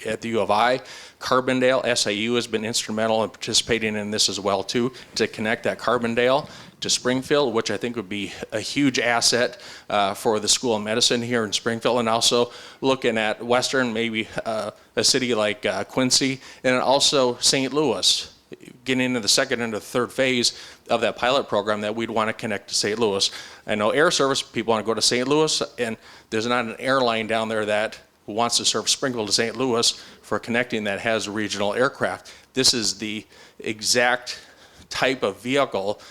at the U of I. Carbondale, SIU has been instrumental in participating in this as well too, to connect that Carbondale to Springfield, which I think would be a huge asset for the School of Medicine here in Springfield, and also looking at Western, maybe a city like Quincy, and also St. Louis, getting into the second and the third phase of that pilot program that we'd want to connect to St. Louis. I know air service people want to go to St. Louis, and there's not an airline down there that wants to serve Springfield to St. Louis for connecting that has regional aircraft. This is the exact type of vehicle,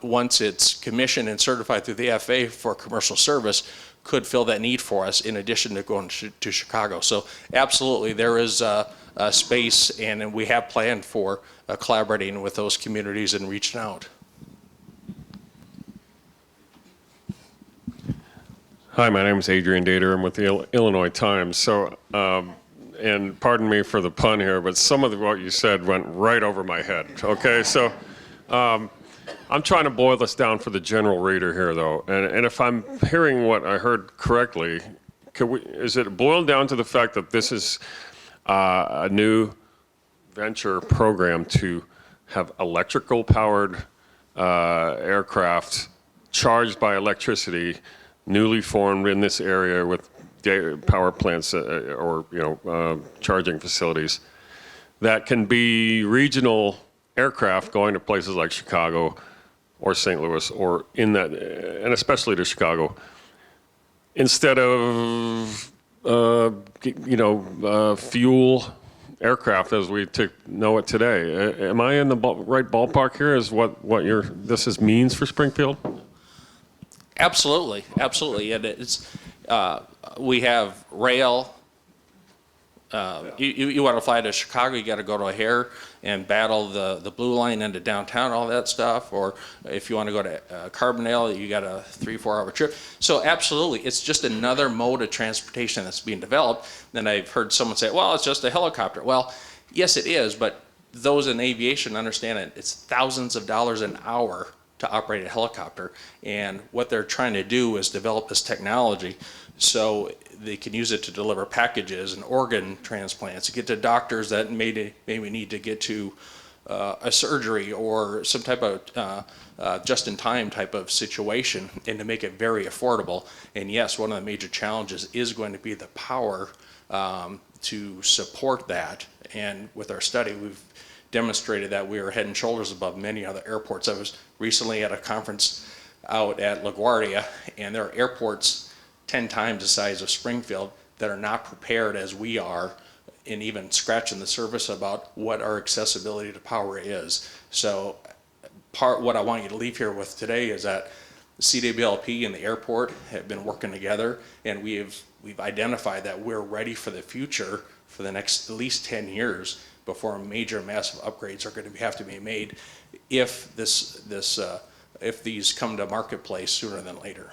once it's commissioned and certified through the FAA for commercial service, could fill that need for us in addition to going to Chicago. So absolutely, there is a space, and we have planned for collaborating with those communities and reaching out. Hi, my name is Adrian Dater. I'm with the Illinois Times. So, and pardon me for the pun here, but some of what you said went right over my head. Okay, so I'm trying to boil this down for the general reader here, though. And if I'm hearing what I heard correctly, is it boiled down to the fact that this is a new venture program to have electrical powered aircraft charged by electricity, newly formed in this area with power plants or charging facilities that can be regional aircraft going to places like Chicago or St. Louis, or in that, and especially to Chicago, instead of fuel aircraft as we know it today. Am I in the right ballpark here? Is what this means for Springfield? Absolutely, absolutely. And it's we have rail. You want to fly to Chicago, you got to go to O'Hare and battle the blue line into downtown, all that stuff. Or if you want to go to Carbondale, you got a 3-4 hour trip. So absolutely, it's just another mode of transportation that's being developed. Then I've heard someone say, well, it's just a helicopter. Well, yes, it is, but those in aviation understand it. It's thousands of dollars an hour to operate a helicopter. And what they're trying to do is develop this technology so they can use it to deliver packages and organ transplants, to get to doctors that maybe need to get to a surgery or some type of just-in-time type of situation, and to make it very affordable. And yes, one of the major challenges is going to be the power to support that. And with our study, we've demonstrated that we are head and shoulders above many other airports. I was recently at a conference out at LaGuardia, and there are airports 10 times the size of Springfield that are not prepared as we are, and even scratching the surface about what our accessibility to power is. So what I want you to leave here with today is that CWLP and the airport have been working together, and we've identified that we're ready for the future for the next at least 10 years before major massive upgrades are going to have to be made if these come to marketplace sooner than later.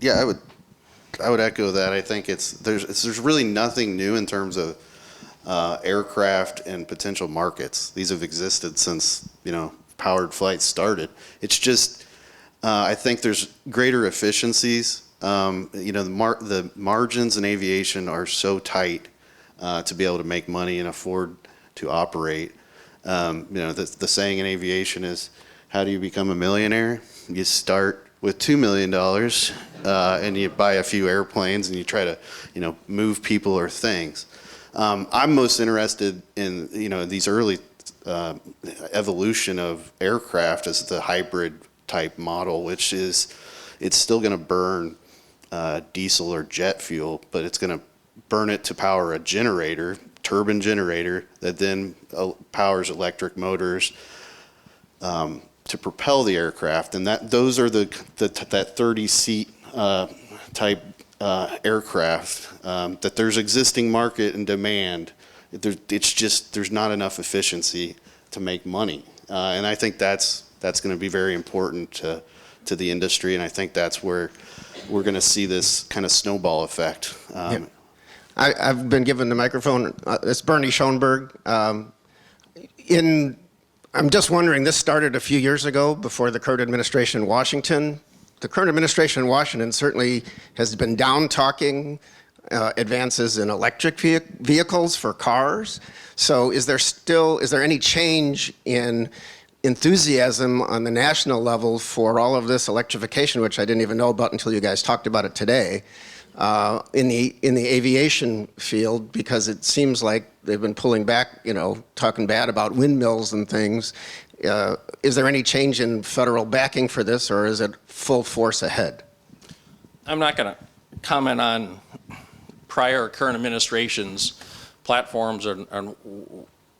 Yeah, I would echo that. I think there's really nothing new in terms of aircraft and potential markets. These have existed since, powered flights started. It's just, I think there's greater efficiencies. The margins in aviation are so tight to be able to make money and afford to operate. The saying in aviation is, how do you become a millionaire? You start with $2 million and you buy a few airplanes and you try to, move people or things. I'm most interested in, these early evolution of aircraft as the hybrid type model, which is, it's still going to burn diesel or jet fuel, but it's going to burn it to power a generator, turbine generator, that then powers electric motors to propel the aircraft. And those are that 30-seat type aircraft that there's existing market and demand. It's just there's not enough efficiency to make money, and I think that's going to be very important to the industry, and I think that's where we're going to see this kind of snowball effect. I've been given the microphone. It's Bernie Schoenberg. I'm just wondering, this started a few years ago before the current administration in Washington. The current administration in Washington certainly has been down-talking advances in electric vehicles for cars. So is there any change in enthusiasm on the national level for all of this electrification, which I didn't even know about until you guys talked about it today, in the aviation field? Because it seems like they've been pulling back, talking bad about windmills and things. Is there any change in federal backing for this, or is it full force ahead? I'm not going to comment on prior or current administrations' platforms and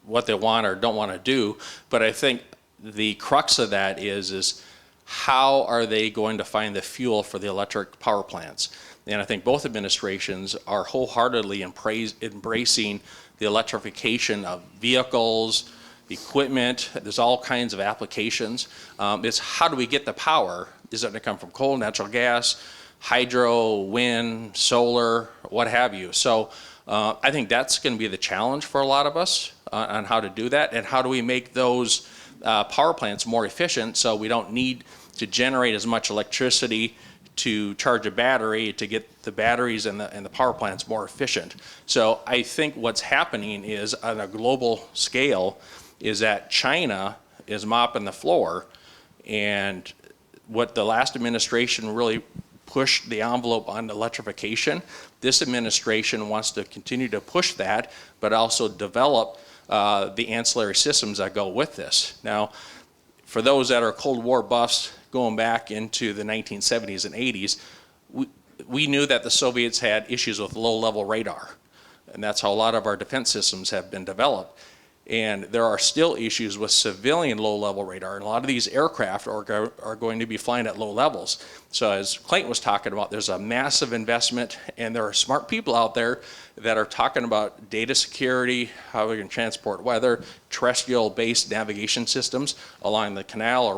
what they want or don't want to do, but I think the crux of that is how are they going to find the fuel for the electric power plants? And I think both administrations are wholeheartedly embracing the electrification of vehicles, equipment. There's all kinds of applications. It's how do we get the power? Is it going to come from coal, natural gas, hydro, wind, solar, what have you? So I think that's going to be the challenge for a lot of us on how to do that, and how do we make those power plants more efficient so we don't need to generate as much electricity to charge a battery to get the batteries and the power plants more efficient. So I think what's happening is, on a global scale, is that China is mopping the floor, and what the last administration really pushed the envelope on electrification, this administration wants to continue to push that, but also develop the ancillary systems that go with this. Now, for those that are Cold War buffs going back into the 1970s and 80s, we knew that the Soviets had issues with low-level radar, and that's how a lot of our defense systems have been developed. And there are still issues with civilian low-level radar, and a lot of these aircraft are going to be flying at low levels. So as Clayton was talking about, there's a massive investment, and there are smart people out there that are talking about data security, how we can transport weather, terrestrial-based navigation systems along the canal or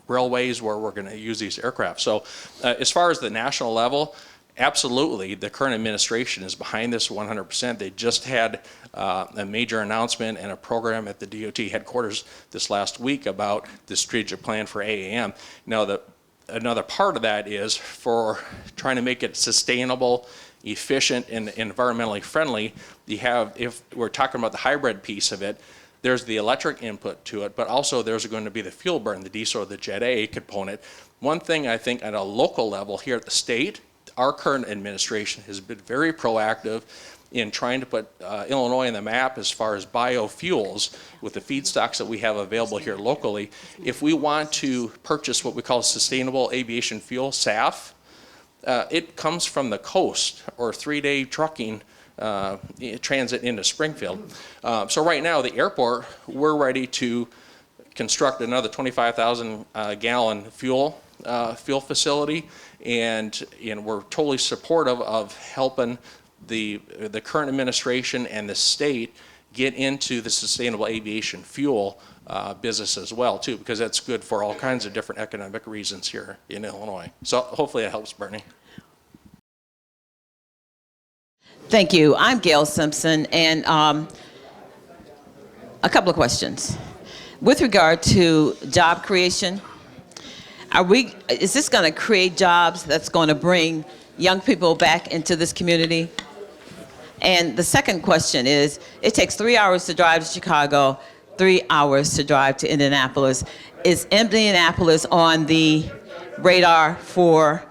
railways where we're going to use these aircraft. So as far as the national level, absolutely, the current administration is behind this 100%. They just had a major announcement and a program at the DOT headquarters this last week about the strategic plan for AAM. Now, another part of that is for trying to make it sustainable, efficient, and environmentally friendly. If we're talking about the hybrid piece of it, there's the electric input to it, but also there's going to be the fuel burn, the diesel or the Jet A component. One thing I think at a local level here at the state, our current administration has been very proactive in trying to put Illinois on the map as far as biofuels with the feedstocks that we have available here locally. If we want to purchase what we call sustainable aviation fuel, SAF, it comes from the coast or 3-day trucking transit into Springfield. So right now, the airport, we're ready to construct another 25,000 gallon fuel facility, and we're totally supportive of helping the current administration and the state get into the sustainable aviation fuel business as well too, because that's good for all kinds of different economic reasons here in Illinois. So hopefully it helps, Bernie. Thank you. I'm Gail Simpson, and a couple of questions. With regard to job creation, is this going to create jobs that's going to bring young people back into this community? And the second question is, it takes 3 hours to drive to Chicago, 3 hours to drive to Indianapolis. Is Indianapolis on the radar for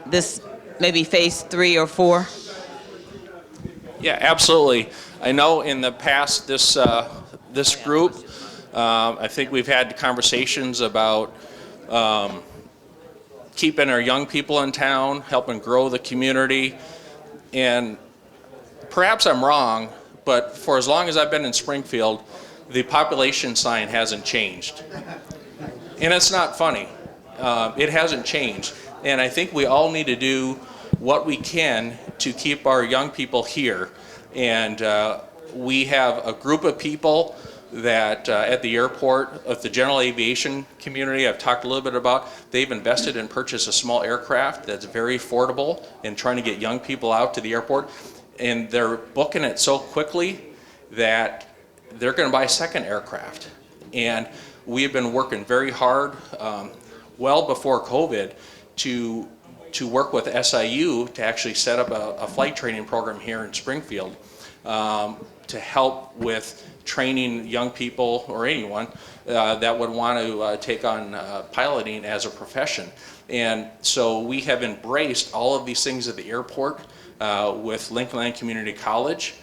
this maybe phase 3 or 4? Yeah, absolutely. I know in the past, this group, I think we've had conversations about keeping our young people in town, helping grow the community. And perhaps I'm wrong, but for as long as I've been in Springfield, the population sign hasn't changed. And it's not funny. It hasn't changed. And I think we all need to do what we can to keep our young people here. And we have a group of people that at the airport, of the general aviation community, I've talked a little bit about, they've invested and purchased a small aircraft that's very affordable in trying to get young people out to the airport. And they're booking it so quickly that they're going to buy a second aircraft. And we have been working very hard, well before COVID, to work with SIU to actually set up a flight training program here in Springfield to help with training young people or anyone that would want to take on piloting as a profession. And so we have embraced all of these things at the airport with Lincoln Land Community College,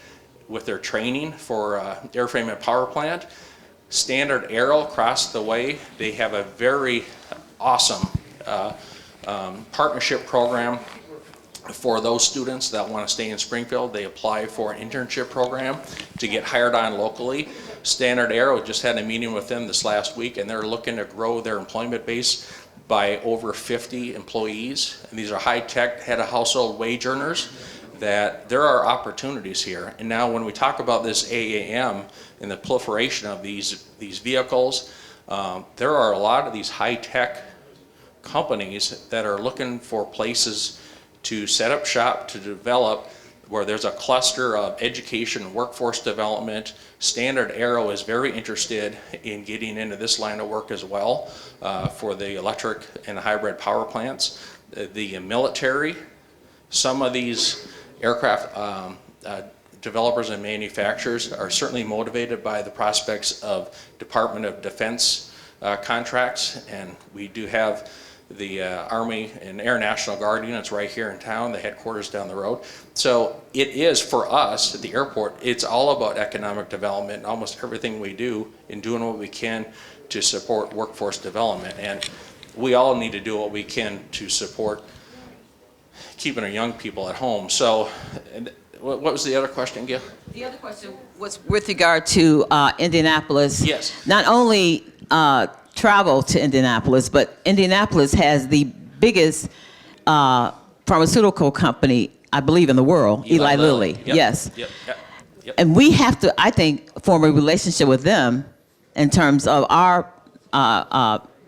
with their training for airframe and power plant. Standard Aero across the way, they have a very awesome partnership program for those students that want to stay in Springfield. They apply for an internship program to get hired on locally. Standard Aero just had a meeting with them this last week, and they're looking to grow their employment base by over 50 employees. And these are high-tech, head of household wage earners, that there are opportunities here. And now when we talk about this AAM and the proliferation of these vehicles, there are a lot of these high-tech companies that are looking for places to set up shop, to develop, where there's a cluster of education, workforce development. Standard Aero is very interested in getting into this line of work as well for the electric and hybrid power plants. The military, some of these aircraft developers and manufacturers are certainly motivated by the prospects of Department of Defense contracts, and we do have the Army and Air National Guard units right here in town, the headquarters down the road. So it is, for us at the airport, it's all about economic development, almost everything we do, in doing what we can to support workforce development. And we all need to do what we can to support keeping our young people at home. So what was the other question, Gil? The other question was with regard to Indianapolis. Yes. Not only travel to Indianapolis, but Indianapolis has the biggest pharmaceutical company, I believe, in the world, Eli Lilly. Yep. Yes. Yep. And we have to, I think, form a relationship with them in terms of our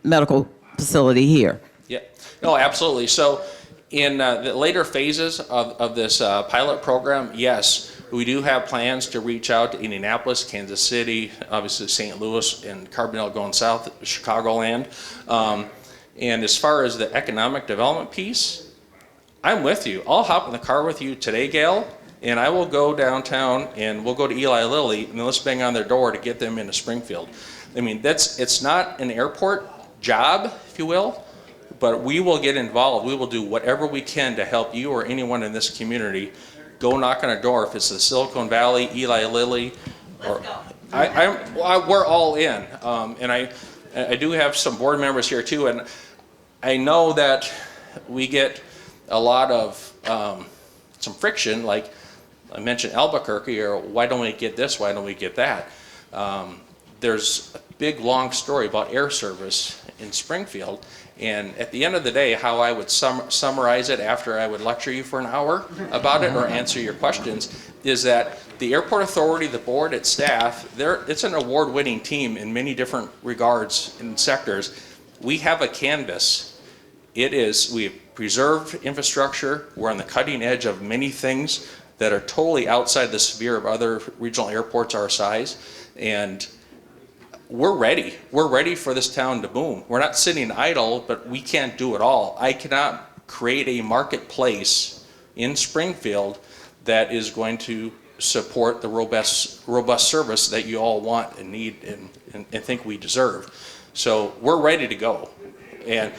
medical facility here. Yeah, no, absolutely. So in the later phases of this pilot program, yes, we do have plans to reach out to Indianapolis, Kansas City, obviously St. Louis, and Carbondale going south, Chicagoland. And as far as the economic development piece, I'm with you. I'll hop in the car with you today, Gail, and I will go downtown and we'll go to Eli Lilly and let's bang on their door to get them into Springfield. I mean, it's not an airport job, if you will, but we will get involved. We will do whatever we can to help you or anyone in this community. Go knock on a door. If it's the Silicon Valley, Eli Lilly, or we're all in. And I do have some board members here too, and I know that we get a lot of some friction, like I mentioned Albuquerque, or why don't we get this, why don't we get that? there's a big, long story about air service in Springfield. And at the end of the day, how I would summarize it after I would lecture you for an hour about it or answer your questions is that the airport authority, the board, its staff, it's an award-winning team in many different regards and sectors. We have a canvas. We've preserved infrastructure. We're on the cutting edge of many things that are totally outside the sphere of other regional airports our size. And we're ready. We're ready for this town to boom. We're not sitting idle, but we can't do it all. I cannot create a marketplace in Springfield that is going to support the robust service that you all want and need and think we deserve. So we're ready to go. And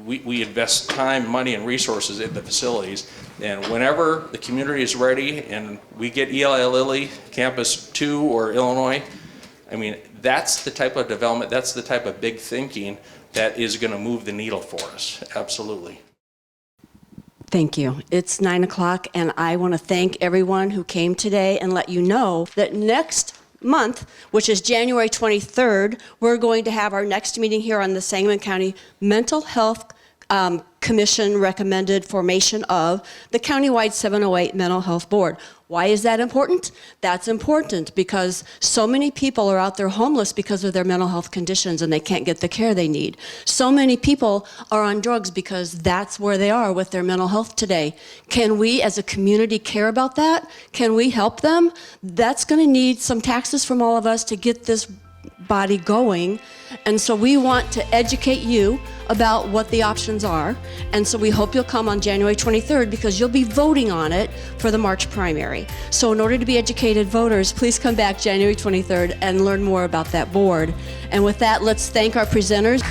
we invest time, money, and resources in the facilities. And whenever the community is ready and we get Eli Lilly, Campus 2, or Illinois, I mean, that's the type of development, that's the type of big thinking that is going to move the needle for us. Absolutely. Thank you. It's 9 o'clock, and I want to thank everyone who came today and let you know that next month, which is January 23rd, we're going to have our next meeting here on the Sangamon County Mental Health Commission recommended formation of the countywide 708 Mental Health Board. Why is that important? That's important because so many people are out there homeless because of their mental health conditions and they can't get the care they need. So many people are on drugs because that's where they are with their mental health today. Can we as a community care about that? Can we help them? That's going to need some taxes from all of us to get this body going. And so we want to educate you about what the options are. And so we hope you'll come on January 23rd because you'll be voting on it for the March primary. So in order to be educated voters, please come back January 23rd and learn more about that board. And with that, let's thank our presenters.